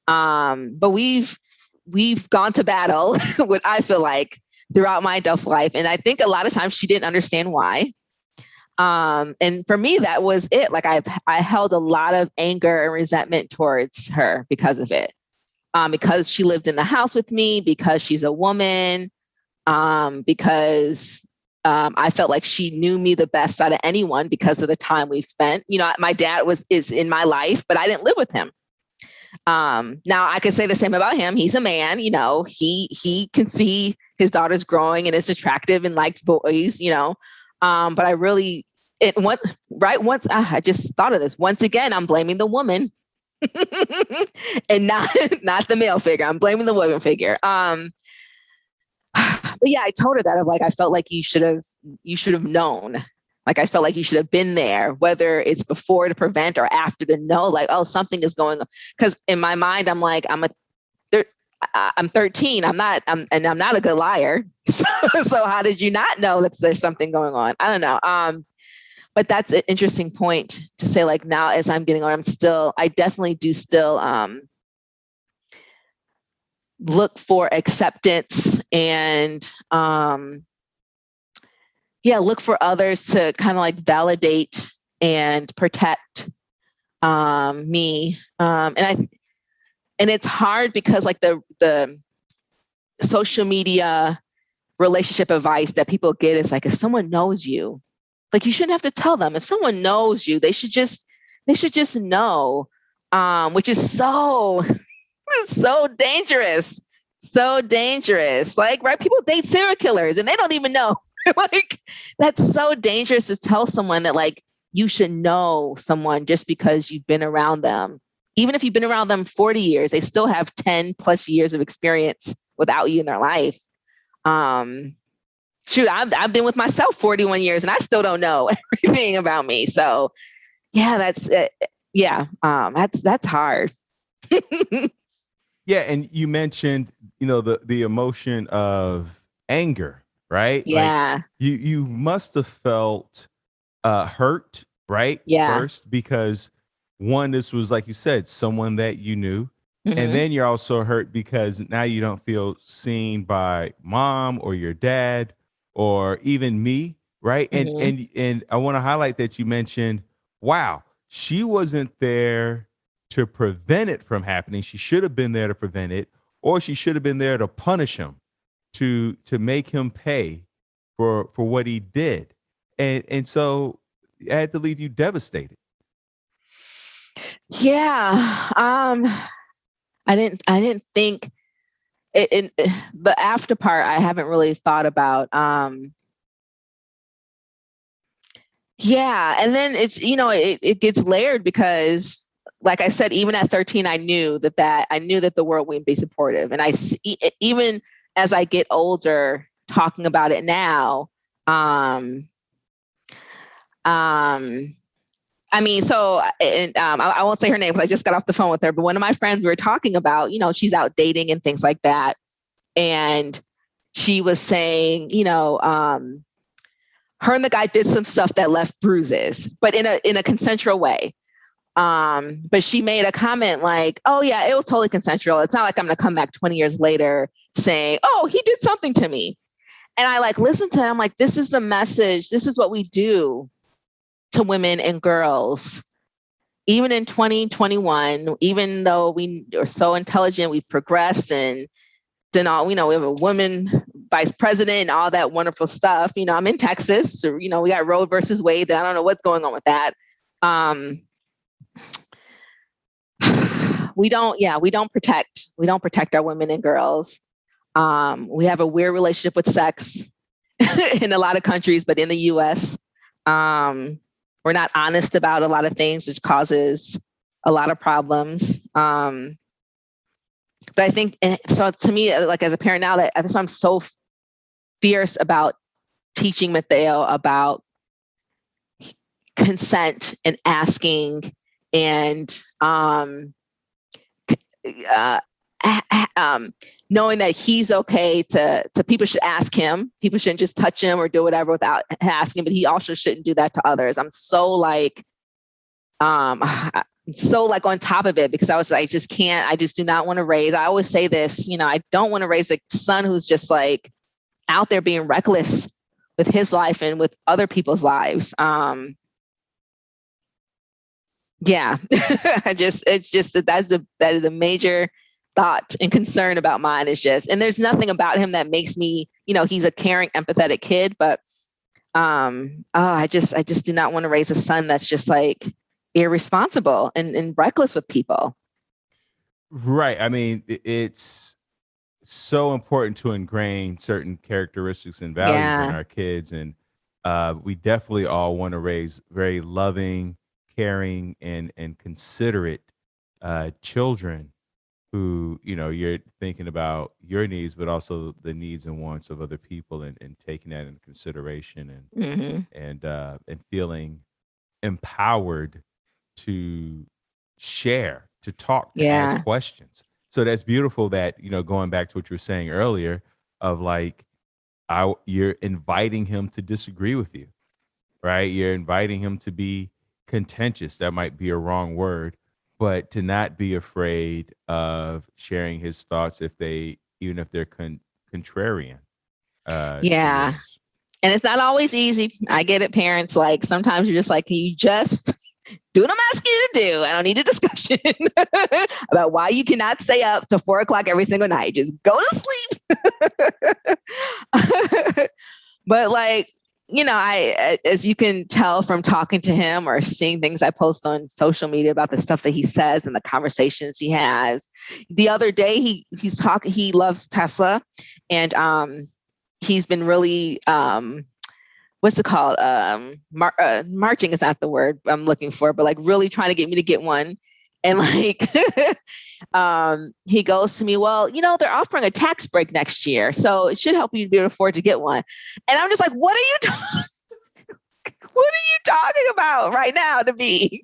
But we've gone to battle what I feel like throughout my adult life, and I think a lot of times she didn't understand why. And for me, that was it. Like I held a lot of anger and resentment towards her because of it. Because she lived in the house with me, because she's a woman, because I felt like she knew me the best out of anyone because of the time we've spent. My dad is in my life, but I didn't live with him. Now I could say the same about him. He's a man, he can see his daughter's growing and is attractive and likes boys, but I really, I just thought of this. Once again, I'm blaming the woman and not the male figure. I'm blaming the woman figure. But yeah, I told her that of like, I felt like you should have known. Like, I felt like you should have been there, whether it's before to prevent or after to know, like, oh, something is going on. Because in my mind, I'm like, I'm 13. I'm not a good liar. So how did you not know that there's something going on? I don't know. But that's an interesting point to say, like, now as I'm getting older, I definitely do still look for acceptance and look for others to kind of like validate and protect me. And it's hard because like the social media relationship advice that people get is like, if someone knows you, like you shouldn't have to tell them. If someone knows you, they should just know, which is so dangerous. So dangerous. Like, right? People date serial killers and they don't even know. Like, that's so dangerous to tell someone that like you should know someone just because you've been around them. Even if you've been around them 40 years, they still have 10 plus years of experience without you in their life. Shoot, I've been with myself 41 years and I still don't know everything about me. So yeah, that's hard. Yeah, and you mentioned, the emotion of anger, right? Like Yeah. you must have felt hurt, right? Yeah. First, because one, this was like you said, someone that you knew. And Mm-hmm. then you're also hurt because now you don't feel seen by mom or your dad or even me, right? And Mm-hmm. and I want to highlight that you mentioned, wow, she wasn't there to prevent it from happening. She should have been there to prevent it, or she should have been there to punish him, to make him pay for what he did. And so I had to leave you devastated. Yeah. I didn't think it the after part I haven't really thought about. Yeah. And then it's, it gets layered because like I said, even at 13, I knew that the world wouldn't be supportive. And even as I get older, talking about it now, I mean, so I won't say her name because I just got off the phone with her. But one of my friends, we were talking about, she's out dating and things like that, and she was saying, her and the guy did some stuff that left bruises, but in a consensual way. But she made a comment like, oh yeah, it was totally consensual. It's not like I'm going to come back 20 years later saying, oh, he did something to me. And I like listened to it. I'm like, this is the message. This is what we do to women and girls. Even in 2021, even though we are so intelligent, we've progressed and done all, we have a woman vice president and all that wonderful stuff. I'm in Texas, so, we got Roe versus Wade. I don't know what's going on with that. We don't protect our women and girls. We have a weird relationship with sex in a lot of countries, but in the US, we're not honest about a lot of things, which causes a lot of problems. But I think, so to me, like as a parent now, that's why I'm so fierce about teaching Mateo about consent and asking and knowing that he's okay to people should ask him. People shouldn't just touch him or do whatever without asking, but he also shouldn't do that to others. I'm so like on top of it because I just do not want to raise. I always say this, I don't want to raise a son who's just like out there being reckless with his life and with other people's lives. Yeah, that is a major thought and concern about mine. And there's nothing about him that makes me, he's a caring, empathetic kid, but I just do not want to raise a son that's just like irresponsible and reckless with people. Right. I mean, it's so important to ingrain certain characteristics and values in our kids. And we definitely all want to raise very loving, caring, and considerate children who, you're thinking about your needs, but also the needs and wants of other people and taking that into consideration and feeling empowered to share, to talk, to ask questions. So that's beautiful that, going back to what you were saying earlier of like, you're inviting him to disagree with you, right? You're inviting him to be contentious. That might be a wrong word, but to not be afraid of sharing his thoughts even if they're contrarian. To yours. And it's not always easy. I get it, parents. Like sometimes you're just like, can you just do what I'm asking you to do? I don't need a discussion about why you cannot stay up to 4:00 every single night. Just go to sleep. But like, as you can tell from talking to him or seeing things I post on social media about the stuff that he says and the conversations he has. The other day, he's talking. He loves Tesla, and he's been really what's it called? Marching is not the word I'm looking for, but like really trying to get me to get one. And like, he goes to me, well, they're offering a tax break next year, so it should help you to be able to afford to get one. And I'm just like, what are you talking about right now to me?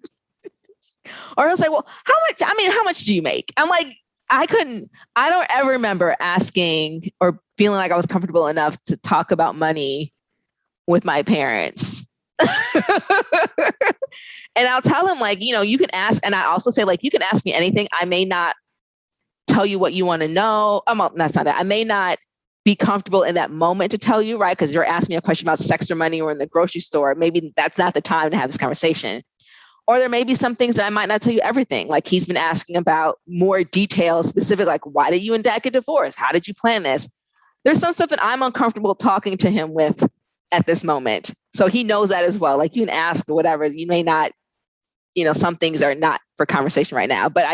Or I was like, well, how much do you make? I'm like, I don't ever remember asking or feeling like I was comfortable enough to talk about money with my parents. And I'll tell him like, you can ask. And I also say like, you can ask me anything. I may not tell you what you want to know. That's not it. I may not be comfortable in that moment to tell you, right? Because you're asking me a question about sex or money or in the grocery store. Maybe that's not the time to have this conversation. Or there may be some things that I might not tell you everything. Like he's been asking about more details, specific, like why did you and dad get divorced? How did you plan this? There's some stuff that I'm uncomfortable talking to him with at this moment. So he knows that as well. Like you can ask whatever, you may not, some things are not for conversation right now, but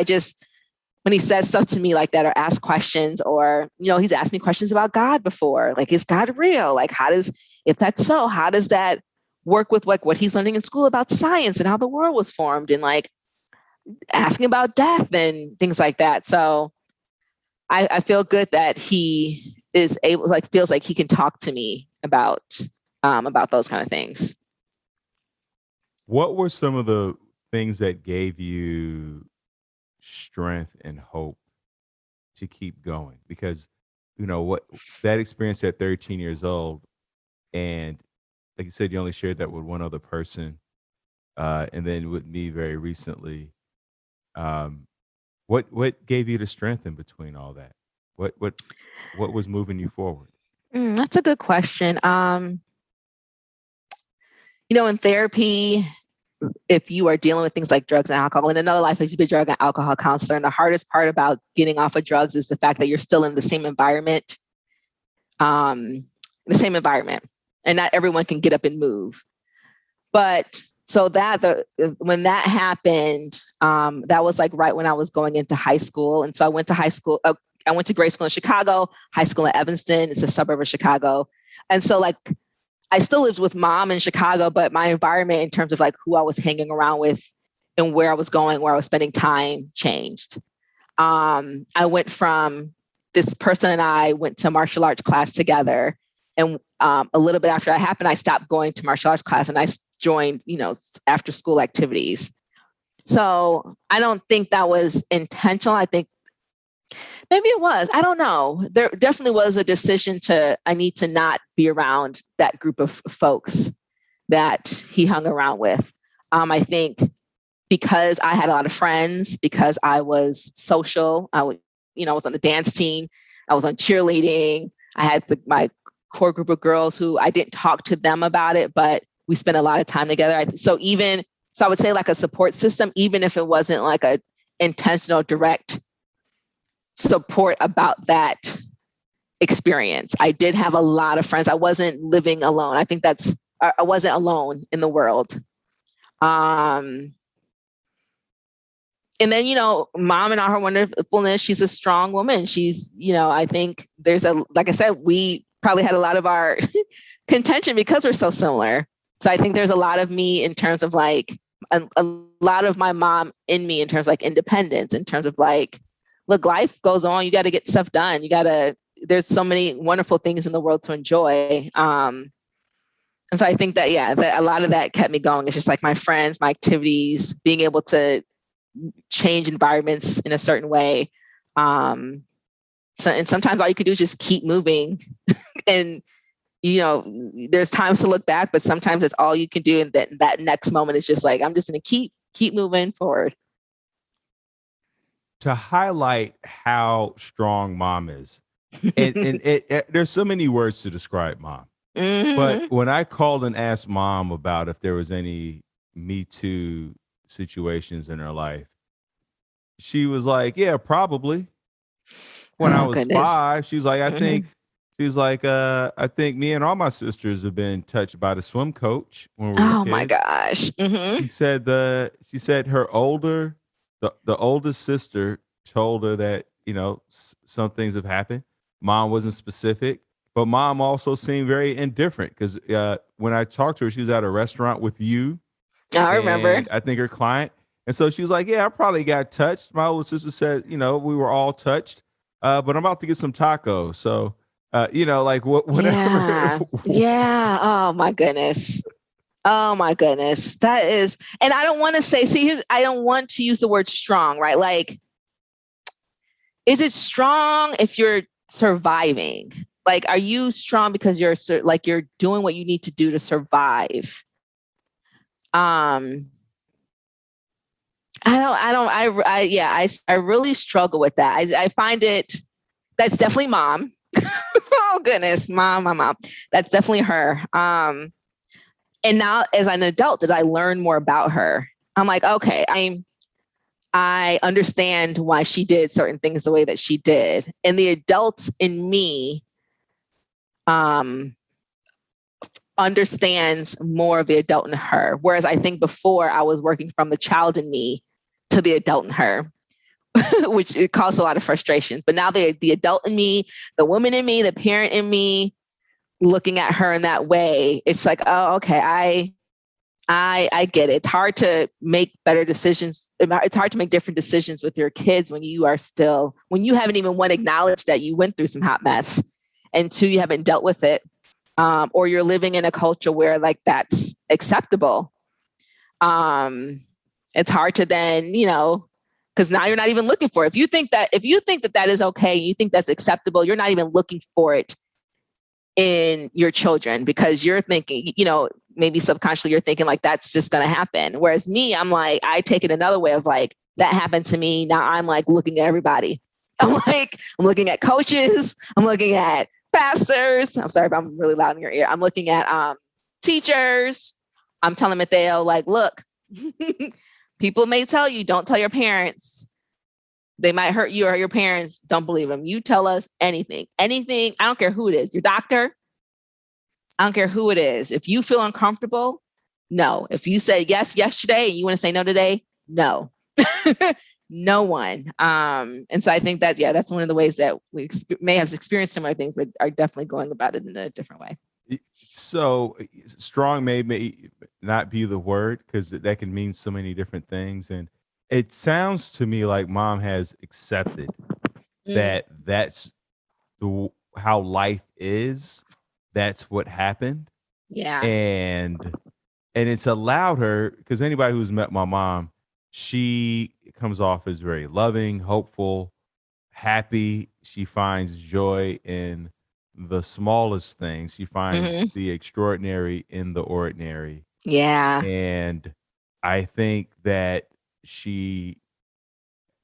when he says stuff to me like that or asks questions or, he's asked me questions about God before, like, is God real? Like, if that's so, how does that work with like what he's learning in school about science and how the world was formed and like asking about death and things like that. So I feel good that he is able, like, feels like he can talk to me about those kind of things. What were some of the things that gave you strength and hope to keep going? Because, what that experience at 13 years old, and like you said, you only shared that with one other person. and then with me very recently. Um, what gave you the strength in between all that? What was moving you forward? That's a good question. In therapy, if you are dealing with things like drugs and alcohol, in another life, I used to be a drug and alcohol counselor. And the hardest part about getting off of drugs is the fact that you're still in the same environment, and not everyone can get up and move. But so when that happened, that was like right when I was going into high school. And so I went to high school. I went to grade school in Chicago, high school in Evanston. It's a suburb of Chicago. And so like, I still lived with mom in Chicago, but my environment in terms of like who I was hanging around with and where I was going, where I was spending time changed. I went from this person and I went to martial arts class together. And a little bit after that happened, I stopped going to martial arts class and I joined, after school activities. So I don't think that was intentional. I think maybe it was. I don't know. There definitely was a decision I need to not be around that group of folks that he hung around with. I think because I had a lot of friends, because I was social, I was on the dance team, I was on cheerleading. I had my core group of girls who I didn't talk to them about it, but we spent a lot of time together. So I would say like a support system, even if it wasn't like a intentional, direct support about that experience. I did have a lot of friends. I wasn't living alone. I think I wasn't alone in the world. And then, mom and all her wonderfulness, she's a strong woman. She's, I think like I said, we probably had a lot of our contention because we're so similar. So I think there's a lot of me in terms of like, a lot of my mom in me in terms of like independence, in terms of like, look, life goes on. You got to get stuff done. There's so many wonderful things in the world to enjoy. And so I think that, that a lot of that kept me going. It's just like my friends, my activities, being able to change environments in a certain way. And sometimes all you can do is just keep moving. And, there's times to look back, but sometimes it's all you can do. And that next moment is just like, I'm just going to keep moving forward. To highlight how strong mom is, and there's so many words to describe mom. Mm-hmm. But when I called and asked mom about if there was any Metoo situations in her life, she was like, yeah, probably. When I was goodness. 5, she's like, I think me and all my sisters have been touched by the swim coach when we were kids. My gosh. Mm-hmm. She said her the oldest sister told her that, some things have happened. Mom wasn't specific, but mom also seemed very indifferent because when I talked to her, she was at a restaurant with you. I remember. I think her client. And so she was like, yeah, I probably got touched. My older sister said, we were all touched, but I'm about to get some tacos. So, like whatever. Yeah. Oh, my goodness. Oh my goodness. That is, and I don't want to say, I don't want to use the word strong, right? Like, is it strong if you're surviving? Like, are you strong because you're doing what you need to do to survive? I really struggle with that. I find that's definitely mom. Oh goodness, my mom. That's definitely her. And now as an adult, did I learn more about her? I'm like, okay, I understand why she did certain things the way that she did. And the adults in me understands more of the adult in her. Whereas I think before I was working from the child in me to the adult in her, which it caused a lot of frustration. But now the adult in me, the woman in me, the parent in me, looking at her in that way, it's like, oh, okay, I get it. It's hard to make better decisions. It's hard to make different decisions with your kids when you haven't even one, acknowledged that you went through some hot mess, and two, you haven't dealt with it. Or you're living in a culture where like that's acceptable. It's hard to then, because now you're not even looking for it. If you think that is okay, you think that's acceptable, you're not even looking for it in your children because you're thinking, maybe subconsciously you're thinking like, that's just going to happen. Whereas me, I'm like, I take it another way of like, that happened to me. Now I'm like looking at everybody. I'm looking at coaches. I'm looking at pastors. I'm sorry if I'm really loud in your ear. I'm looking at teachers. I'm telling Mateo, like, look, people may tell you, don't tell your parents. They might hurt you or your parents. Don't believe them. You tell us anything. I don't care who it is. Your doctor. I don't care who it is. If you feel uncomfortable, no. If you say yes yesterday and you want to say no today, no. No one. And so I think that, that's one of the ways that we may have experienced similar things, but are definitely going about it in a different way. So strong may not be the word, because that can mean so many different things. And it sounds to me like mom has accepted that that's how life is. That's what happened. Yeah. And it's allowed her, because anybody who's met my mom, she comes off as very loving, hopeful, happy. She finds joy in the smallest things. She finds the extraordinary in the ordinary. Yeah. And I think that she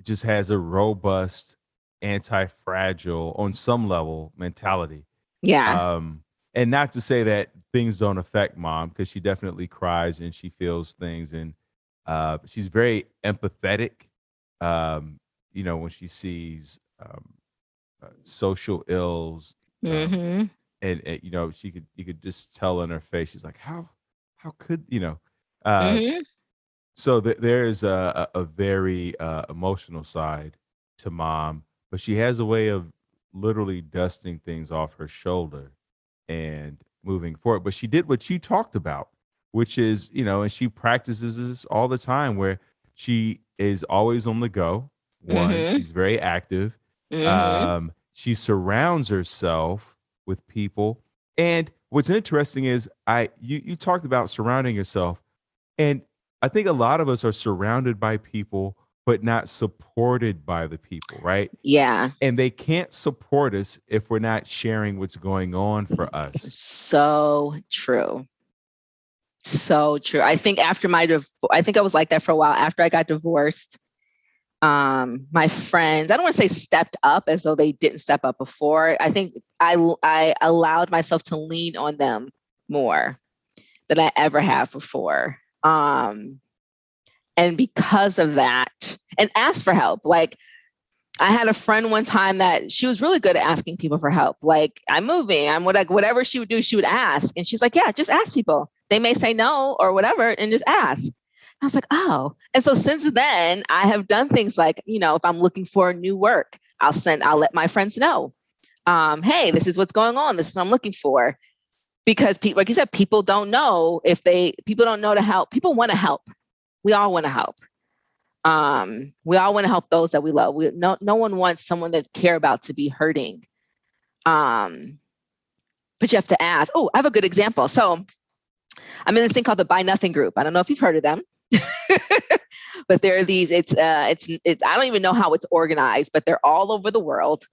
just has a robust, anti-fragile, on some level, mentality. Yeah. And not to say that things don't affect mom, because she definitely cries and she feels things, and she's very empathetic. When she sees social ills, and you could just tell in her face, she's like, how could so there is a very emotional side to mom, but she has a way of literally dusting things off her shoulder and moving forward. But she did what you talked about, which is, and she practices this all the time, where she is always on the go. One, she's very active. She surrounds herself with people. And what's interesting is you talked about surrounding yourself. And I think a lot of us are surrounded by people, but not supported by the people, right? Yeah. And they can't support us if we're not sharing what's going on for us. So true. So true. I think after I think I was like that for a while. After I got divorced, my friends, I don't want to say stepped up as though they didn't step up before. I think I allowed myself to lean on them more than I ever have before. And because of that, and ask for help. Like, I had a friend one time that she was really good at asking people for help. Like, I'm moving, whatever she would do, she would ask. And she's like, yeah, just ask people. They may say no or whatever, and just ask. I was like, oh. And so since then, I have done things like, if I'm looking for new work, I'll let my friends know. Hey, this is what's going on. This is what I'm looking for. Because people, like you said, people don't know people don't know to help. People want to help. We all want to help. We all want to help those that we love. No one wants someone that care about to be hurting. But you have to ask. Oh, I have a good example. So I'm in this thing called the Buy Nothing group. I don't know if you've heard of them, but there are these. It's I don't even know how it's organized, but they're all over the world.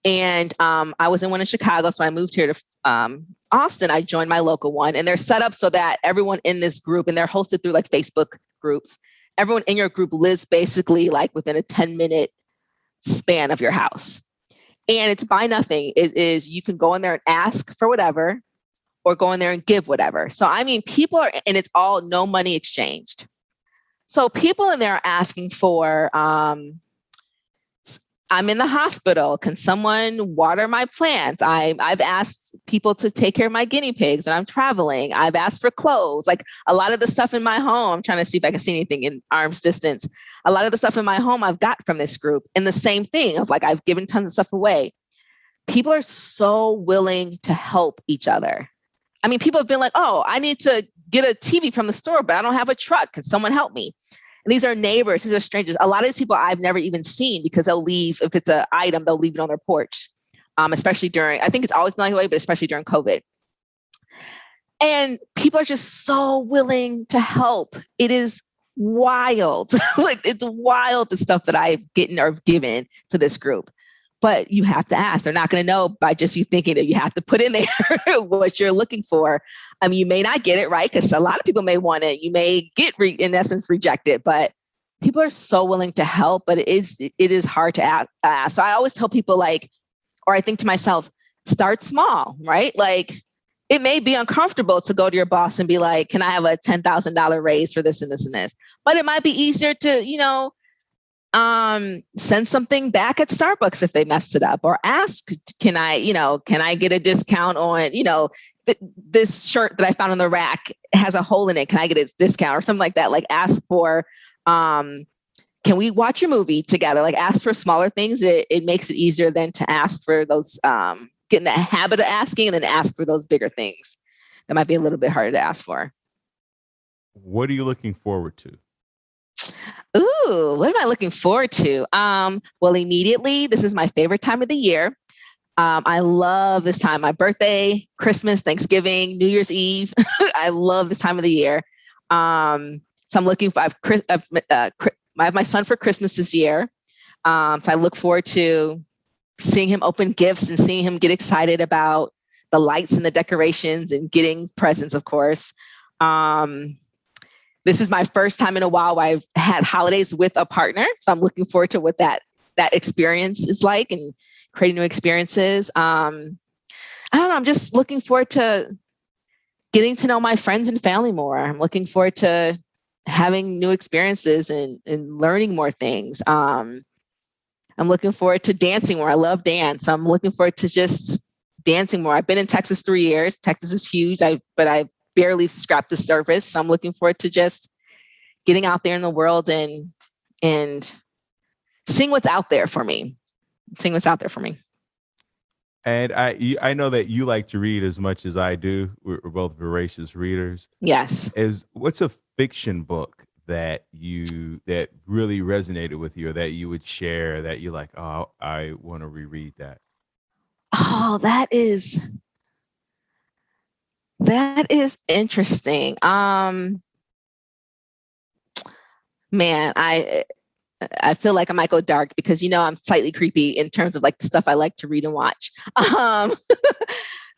And I was in one in Chicago, so I moved here to Austin. I joined my local one, and they're set up so that everyone in this group, and they're hosted through like Facebook groups. Everyone in your group lives basically like within a 10-minute span of your house. And it's Buy Nothing. It is, you can go in there and ask for whatever, or go in there and give whatever. So, I mean, people are, and it's all no money exchanged. So people in there are asking for, I'm in the hospital. Can someone water my plants? I've asked people to take care of my guinea pigs when I'm traveling. I've asked for clothes. Like, a lot of the stuff in my home, I'm trying to see if I can see anything in arm's distance. A lot of the stuff in my home I've got from this group. And the same thing of like, I've given tons of stuff away. People are so willing to help each other. I mean, people have been like, oh, I need to get a TV from the store, but I don't have a truck. Can someone help me? And these are neighbors. These are strangers. A lot of these people I've never even seen, because they'll leave, if it's an item, they'll leave it on their porch, especially during, I think it's always been that way, but especially during COVID. And people are just so willing to help. It is wild. Like, it's wild, the stuff that I've gotten or given to this group. but you have to ask. They're not going to know by just you thinking that you have to put in there what you're looking for. I mean, you may not get it right because a lot of people may want it. You may get, in essence, rejected, but people are so willing to help, but it is hard to ask. So I always tell people or I think to myself, start small, right? Like it may be uncomfortable to go to your boss and be like, can I have a $10,000 raise for this and this and this? But it might be easier to, send something back at Starbucks if they messed it up, or ask, can I get a discount on, this shirt that I found on the rack has a hole in it. Can I get a discount or something like that? Like ask for, can we watch a movie together? Like ask for smaller things. It makes it easier than to ask for those, get in that habit of asking and then ask for those bigger things. That might be a little bit harder to ask for. What are you looking forward to? Ooh, what am I looking forward to? Well, immediately, this is my favorite time of the year. I love this time, my birthday, Christmas, Thanksgiving, New Year's Eve. I love this time of the year. So I'm looking for, I have my son for Christmas this year. So I look forward to seeing him open gifts and seeing him get excited about the lights and the decorations and getting presents, of course. This is my first time in a while where I've had holidays with a partner. So I'm looking forward to what that experience is like and creating new experiences. I don't know. I'm just looking forward to getting to know my friends and family more. I'm looking forward to having new experiences and learning more things. I'm looking forward to dancing more. I love dance. I'm looking forward to just dancing more. I've been in Texas 3 years. Texas is huge, but I barely scrapped the surface. So I'm looking forward to just getting out there in the world and seeing what's out there for me. And I know that you like to read as much as I do. We're both voracious readers. Yes. What's a fiction book that really resonated with you, or that you would share, that you're like, oh, I want to reread that? Oh, that is interesting. Man, I feel like I might go dark because, I'm slightly creepy in terms of like the stuff I like to read and watch.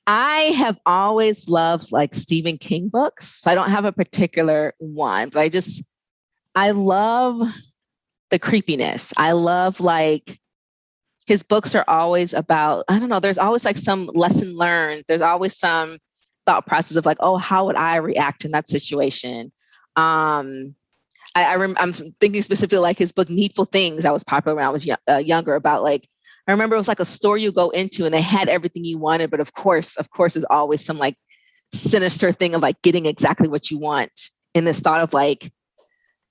I have always loved like Stephen King books. So I don't have a particular one, but I love the creepiness. I love like his books are always about, I don't know, there's always like some lesson learned. There's always some thought process of like, oh, how would I react in that situation? I'm thinking specifically like his book Needful Things that was popular when I was younger, about like, I remember it was like a store you go into and they had everything you wanted, but of course, there's always some like sinister thing of like getting exactly what you want. And this thought of like,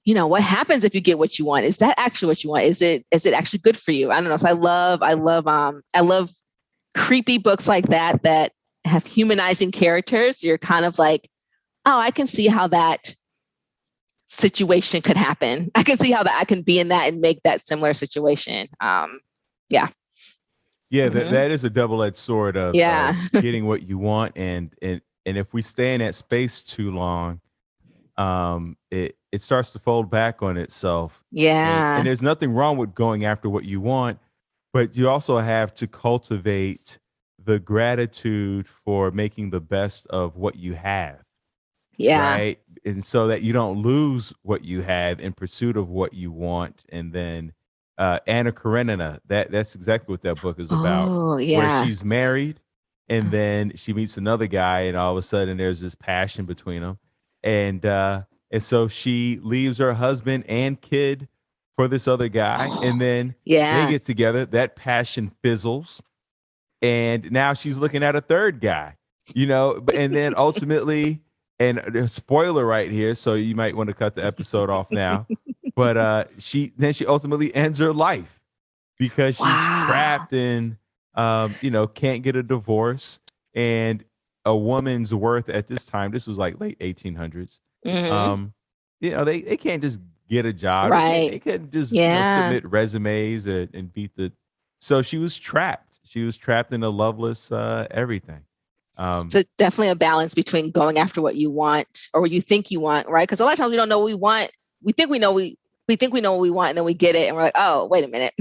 what happens if you get what you want? Is that actually what you want? Is it actually good for you? I don't know. So I love creepy books like that have humanizing characters. You're kind of like, oh, I can see how that situation could happen. I can see how that I can be in that and make that similar situation. Yeah. Yeah, that is a double-edged sword of getting what you want, and if we stay in that space too long, it starts to fold back on itself. Yeah. And there's nothing wrong with going after what you want, but you also have to cultivate the gratitude for making the best of what you have. Yeah. Right. And so that you don't lose what you have in pursuit of what you want. And then Anna Karenina, that's exactly what that book is about. Oh, yeah. Where she's married and then she meets another guy and all of a sudden there's this passion between them. And so she leaves her husband and kid for this other guy. And then they get together. That passion fizzles. And now she's looking at a third guy, and then ultimately, and spoiler right here, so you might want to cut the episode off now. But she ultimately ends her life because she's trapped in, can't get a divorce. And a woman's worth at this time, this was like late 1800s. They can't just get a job. Right. They can't just submit resumes and beat the. So she was trapped. She was trapped in a loveless everything. So definitely a balance between going after what you want or what you think you want, right? Because a lot of times we don't know what we want. We think we know what we want, and then we get it, and we're like, oh, wait a minute.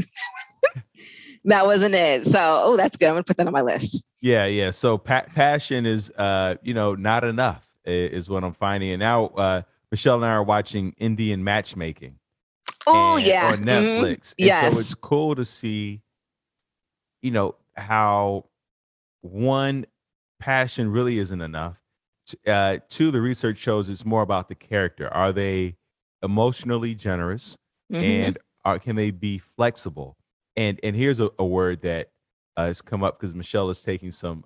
That wasn't it. So, oh, that's good. I'm gonna put that on my list. Yeah. So passion is, not enough is what I'm finding. And now Michelle and I are watching Indian matchmaking Oh, and yeah. on Netflix, and so it's Yes. cool to see, how one, passion really isn't enough. Two, the research shows it's more about the character. Are they emotionally generous, Hmm. and can they be flexible? And here's a word that has come up because Michelle is taking some.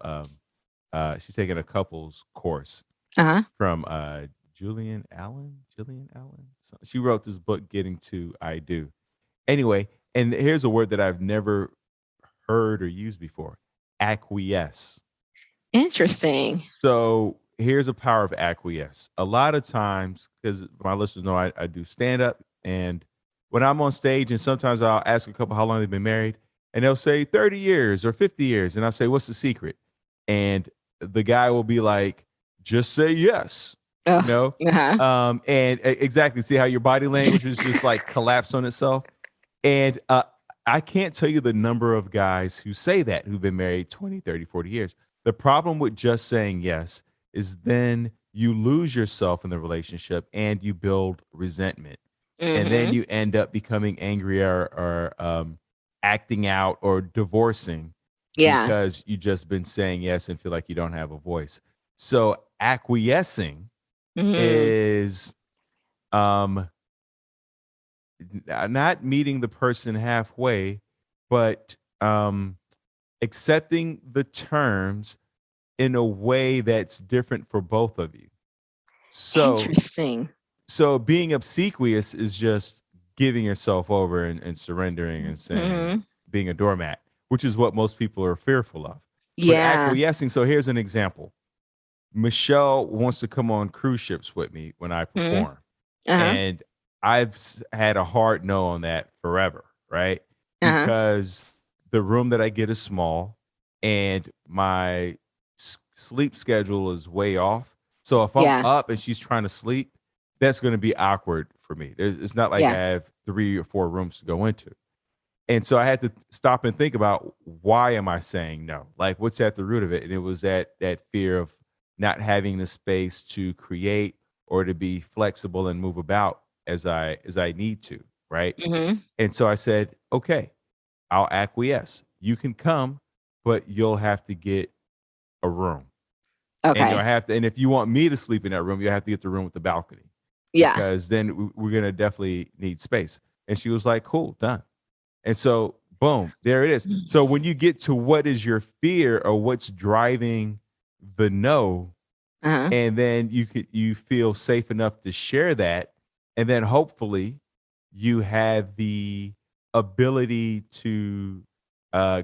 She's taking a couples course Uh-huh. from Julian Allen. Jillian Allen. So she wrote this book, Getting to I Do. Anyway, and here's a word that I've never heard or used before: acquiesce. Interesting. So here's a power of acquiesce. A lot of times, because my listeners know I do stand up, and when I'm on stage, and sometimes I'll ask a couple how long they've been married, and they'll say 30 years or 50 years. And I'll say, what's the secret? And the guy will be like, just say yes, you Oh, know? uh-huh. Exactly. See how your body language is just like collapse on itself. And I can't tell you the number of guys who say that who've been married 20, 30, 40 years. The problem with just saying yes is then you lose yourself in the relationship and you build resentment. And then Hmm. you end up becoming angry or acting out or divorcing Yeah. because you just been saying yes and feel like you don't have a voice. So acquiescing Hmm. is um not meeting the person halfway, but accepting the terms in a way that's different for both of you. So, Interesting. so being obsequious is just giving yourself over and surrendering and saying, Hmm. being a doormat, which is what most people are fearful of. But Yeah. acquiescing, so here's an example. Michelle wants to come on cruise ships with me when I Hmm. perform. Uh-huh. And I've had a hard no on that forever, right? Uh-huh. Because the room that I get is small and my sleep schedule is way off. So if I'm Yeah. up and she's trying to sleep, that's going to be awkward for me. It's not like I Yeah. have 3 or 4 rooms to go into. And so I had to stop and think about, why am I saying no? Like, what's at the root of it? And it was that fear of not having the space to create or to be flexible and move about as I need to, right? Hmm. And so I said, okay, I'll acquiesce. You can come, but you'll have to get a room. And you'll Okay. have to, and if you want me to sleep in that room, you'll have to get the room with the balcony, Yeah. because then we're gonna definitely need space. And she was like, cool, done. And so, boom, there it is. So when you get to what is your fear or what's driving the no, Uh-huh. and then you feel safe enough to share that, and then hopefully you have the ability to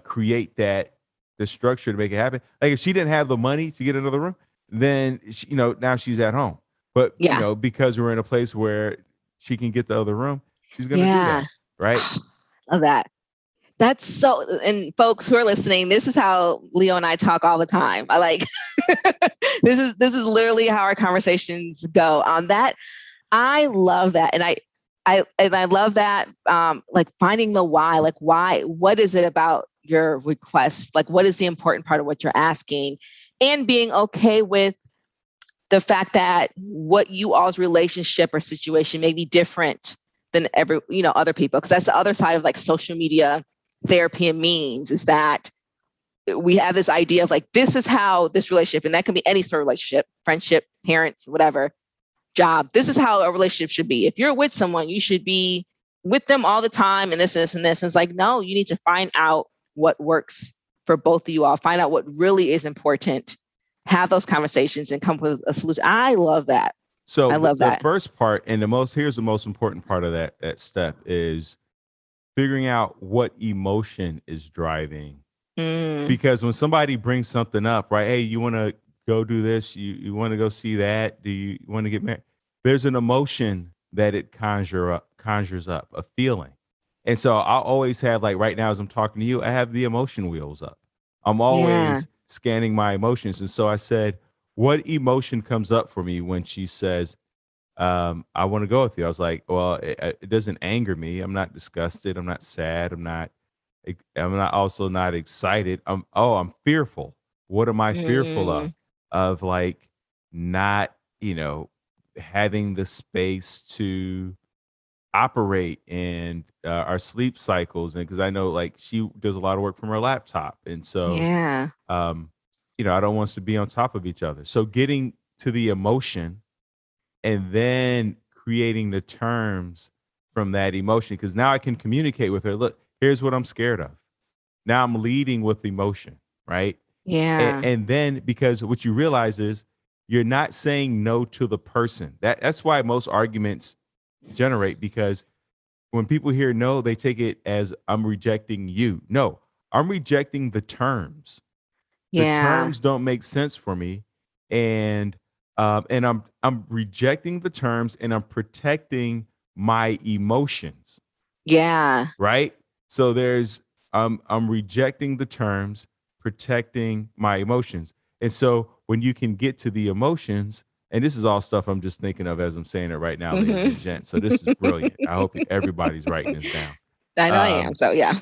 create the structure to make it happen. Like if she didn't have the money to get another room, then now she's at home. But Yeah. because we're in a place where she can get the other room, she's gonna do Yeah. that, right? Love that. That's so, and folks who are listening, this is how Leo and I talk all the time. I like this is literally how our conversations go on that. I love that. And I love that, like finding the why, like why, what is it about your request? Like what is the important part of what you're asking, and being okay with the fact that what you all's relationship or situation may be different than other people. Cause that's the other side of like social media therapy and means, is that we have this idea of like, this is how this relationship, and that can be any sort of relationship, friendship, parents, whatever, job. This is how a relationship should be. If you're with someone, you should be with them all the time and this and this and this. And it's like, no, you need to find out what works for both of you all, find out what really is important, have those conversations and come up with a solution. I love that. So I love the that. first part, and here's the most important part of that step, is figuring out what emotion is driving. Mm, Because when somebody brings something up, right? Hey, you want to go do this? You want to go see that? Do you want to get married? There's an emotion that it conjures up a feeling. And so I'll always have, like right now as I'm talking to you, I have the emotion wheels up. I'm yeah. always scanning my emotions. And so I said, what emotion comes up for me when she says, I want to go with you? I was like, well, it doesn't anger me. I'm not disgusted. I'm not sad. I'm not. I'm not also not excited. I'm fearful. What am I fearful of? Mm, Of like not, having the space to operate and our sleep cycles. And because I know like she does a lot of work from her laptop. And so, yeah. um, I don't want us to be on top of each other. So getting to the emotion and then creating the terms from that emotion, because now I can communicate with her. Look, here's what I'm scared of. Now I'm leading with emotion, right? And, Yeah. and then because what you realize is you're not saying no to the person. That's why most arguments generate, because when people hear no, they take it as I'm rejecting you. No, I'm rejecting the terms. The Yeah. terms don't make sense for me, and I'm rejecting the terms, and I'm protecting my emotions, Yeah. right? So there's I'm rejecting the terms, protecting my emotions. And so when you can get to the emotions, and this is all stuff I'm just thinking of as I'm saying it right now, ladies Hmm. and gents. So this is brilliant. I hope everybody's writing this down. I know I am. Um, So yeah.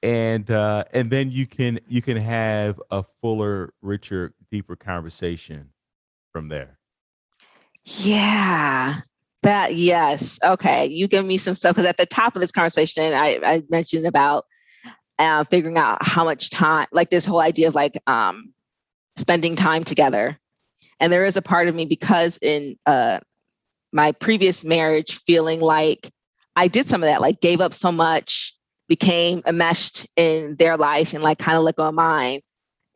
and then you can have a fuller, richer, deeper conversation from there. Yeah. That, yes. Okay. You give me some stuff because at the top of this conversation, I mentioned about figuring out how much time, like this whole idea of like spending time together. And there is a part of me because in my previous marriage, feeling like I did some of that, like gave up so much, became enmeshed in their life and like kind of let go of mine.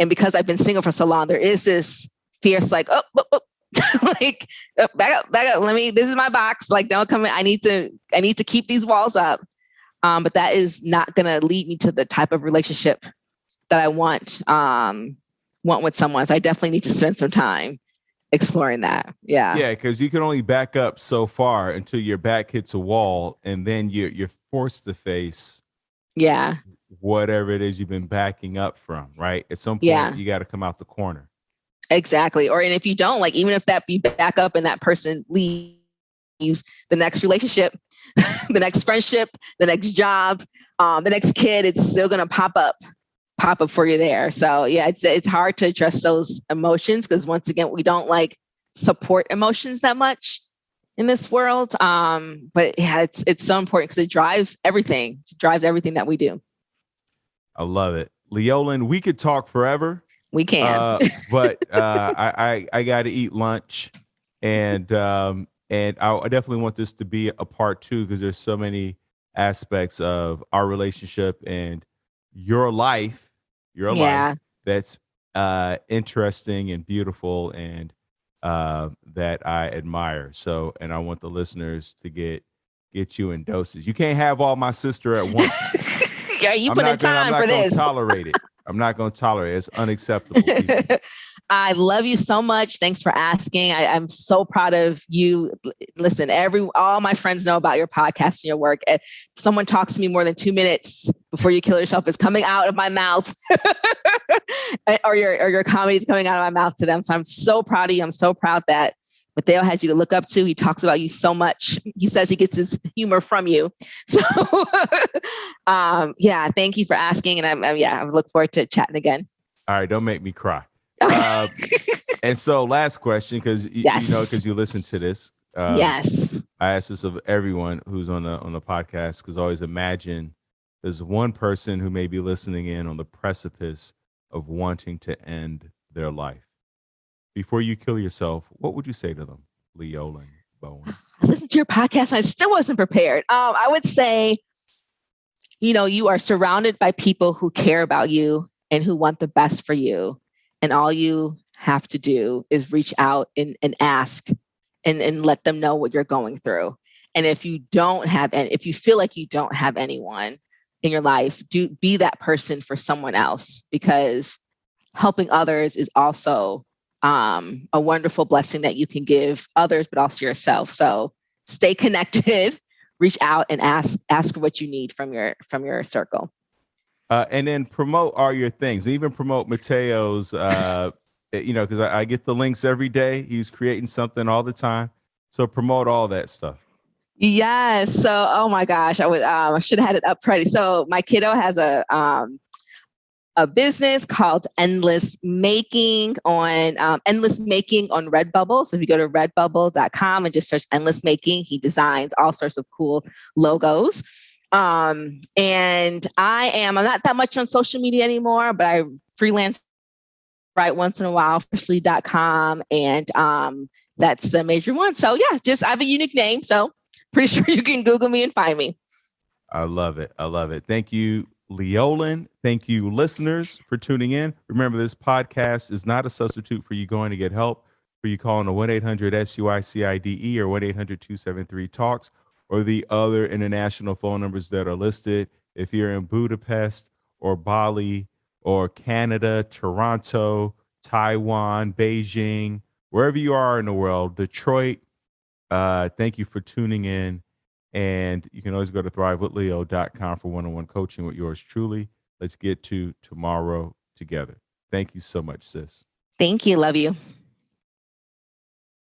And because I've been single for so long, there is this fierce like, oh. Like back up. This is my box. Like, don't come in. I need to keep these walls up. But that is not going to lead me to the type of relationship that I want with someone. So I definitely need to spend some time exploring that. Yeah. Yeah, because you can only back up so far until your back hits a wall, and then you're forced to face Yeah. whatever it is you've been backing up from. Right, at some point, Yeah. you got to come out the corner. Exactly. And if you don't, like, even if that be back up and that person leaves, the next relationship, the next friendship, the next job, the next kid, it's still gonna pop up for you there. So yeah, it's hard to address those emotions because once again, we don't like support emotions that much in this world. But yeah, it's so important because it drives everything. It drives everything that we do. I love it, Leolin. We could talk forever, We can. but I got to eat lunch, and I definitely want this to be a part two because there's so many aspects of our relationship and your life, your life Yeah. that's interesting and beautiful and that I admire. So, and I want the listeners to get you in doses. You can't have all my sister at once. Yeah, you I'm put in not gonna I'm time for not gonna this. tolerate it. I'm not gonna tolerate it. It's unacceptable, people. I love you so much. Thanks for asking. I'm so proud of you. Listen, all my friends know about your podcast and your work. If someone talks to me more than 2 minutes before you kill yourself, is coming out of my mouth, or your comedy is coming out of my mouth to them. So I'm so proud of you. I'm so proud that Mateo has you to look up to. He talks about you so much. He says he gets his humor from you. So, yeah, thank you for asking. And I look forward to chatting again. All right, don't make me cry. Okay. And so, last question, because Yes. because you listen to this. Yes. I ask this of everyone who's on the podcast, because always imagine there's one person who may be listening in on the precipice of wanting to end their life. Before you kill yourself, what would you say to them, Leolin Bowen? I listened to your podcast. I still wasn't prepared. I would say, you are surrounded by people who care about you and who want the best for you. And all you have to do is reach out and ask and let them know what you're going through. And if you don't have, and if you feel like you don't have anyone in your life, be that person for someone else, because helping others is also a wonderful blessing that you can give others, but also yourself. So stay connected, reach out and ask for what you need from your circle. And then promote all your things. Even promote Mateo's, because I get the links every day. He's creating something all the time. So promote all that stuff. Yes. So, oh my gosh, I should have had it up ready. So my kiddo has a business called Endless Making on Redbubble. So if you go to redbubble.com and just search Endless Making, he designs all sorts of cool logos. And I'm not that much on social media anymore, but I freelance right once in a while for sleep.com. And that's the major one. So yeah, just I have a unique name. So pretty sure you can Google me and find me. I love it. I love it. Thank you, Leolin. Thank you, listeners, for tuning in. Remember, this podcast is not a substitute for you going to get help, for you calling a 1-800-SUICIDE or 1-800-273-TALKS or the other international phone numbers that are listed. If you're in Budapest or Bali or Canada, Toronto, Taiwan, Beijing, wherever you are in the world, Detroit, thank you for tuning in. And you can always go to thrivewithleo.com for one-on-one coaching with yours truly. Let's get to tomorrow together. Thank you so much, sis. Thank you. Love you.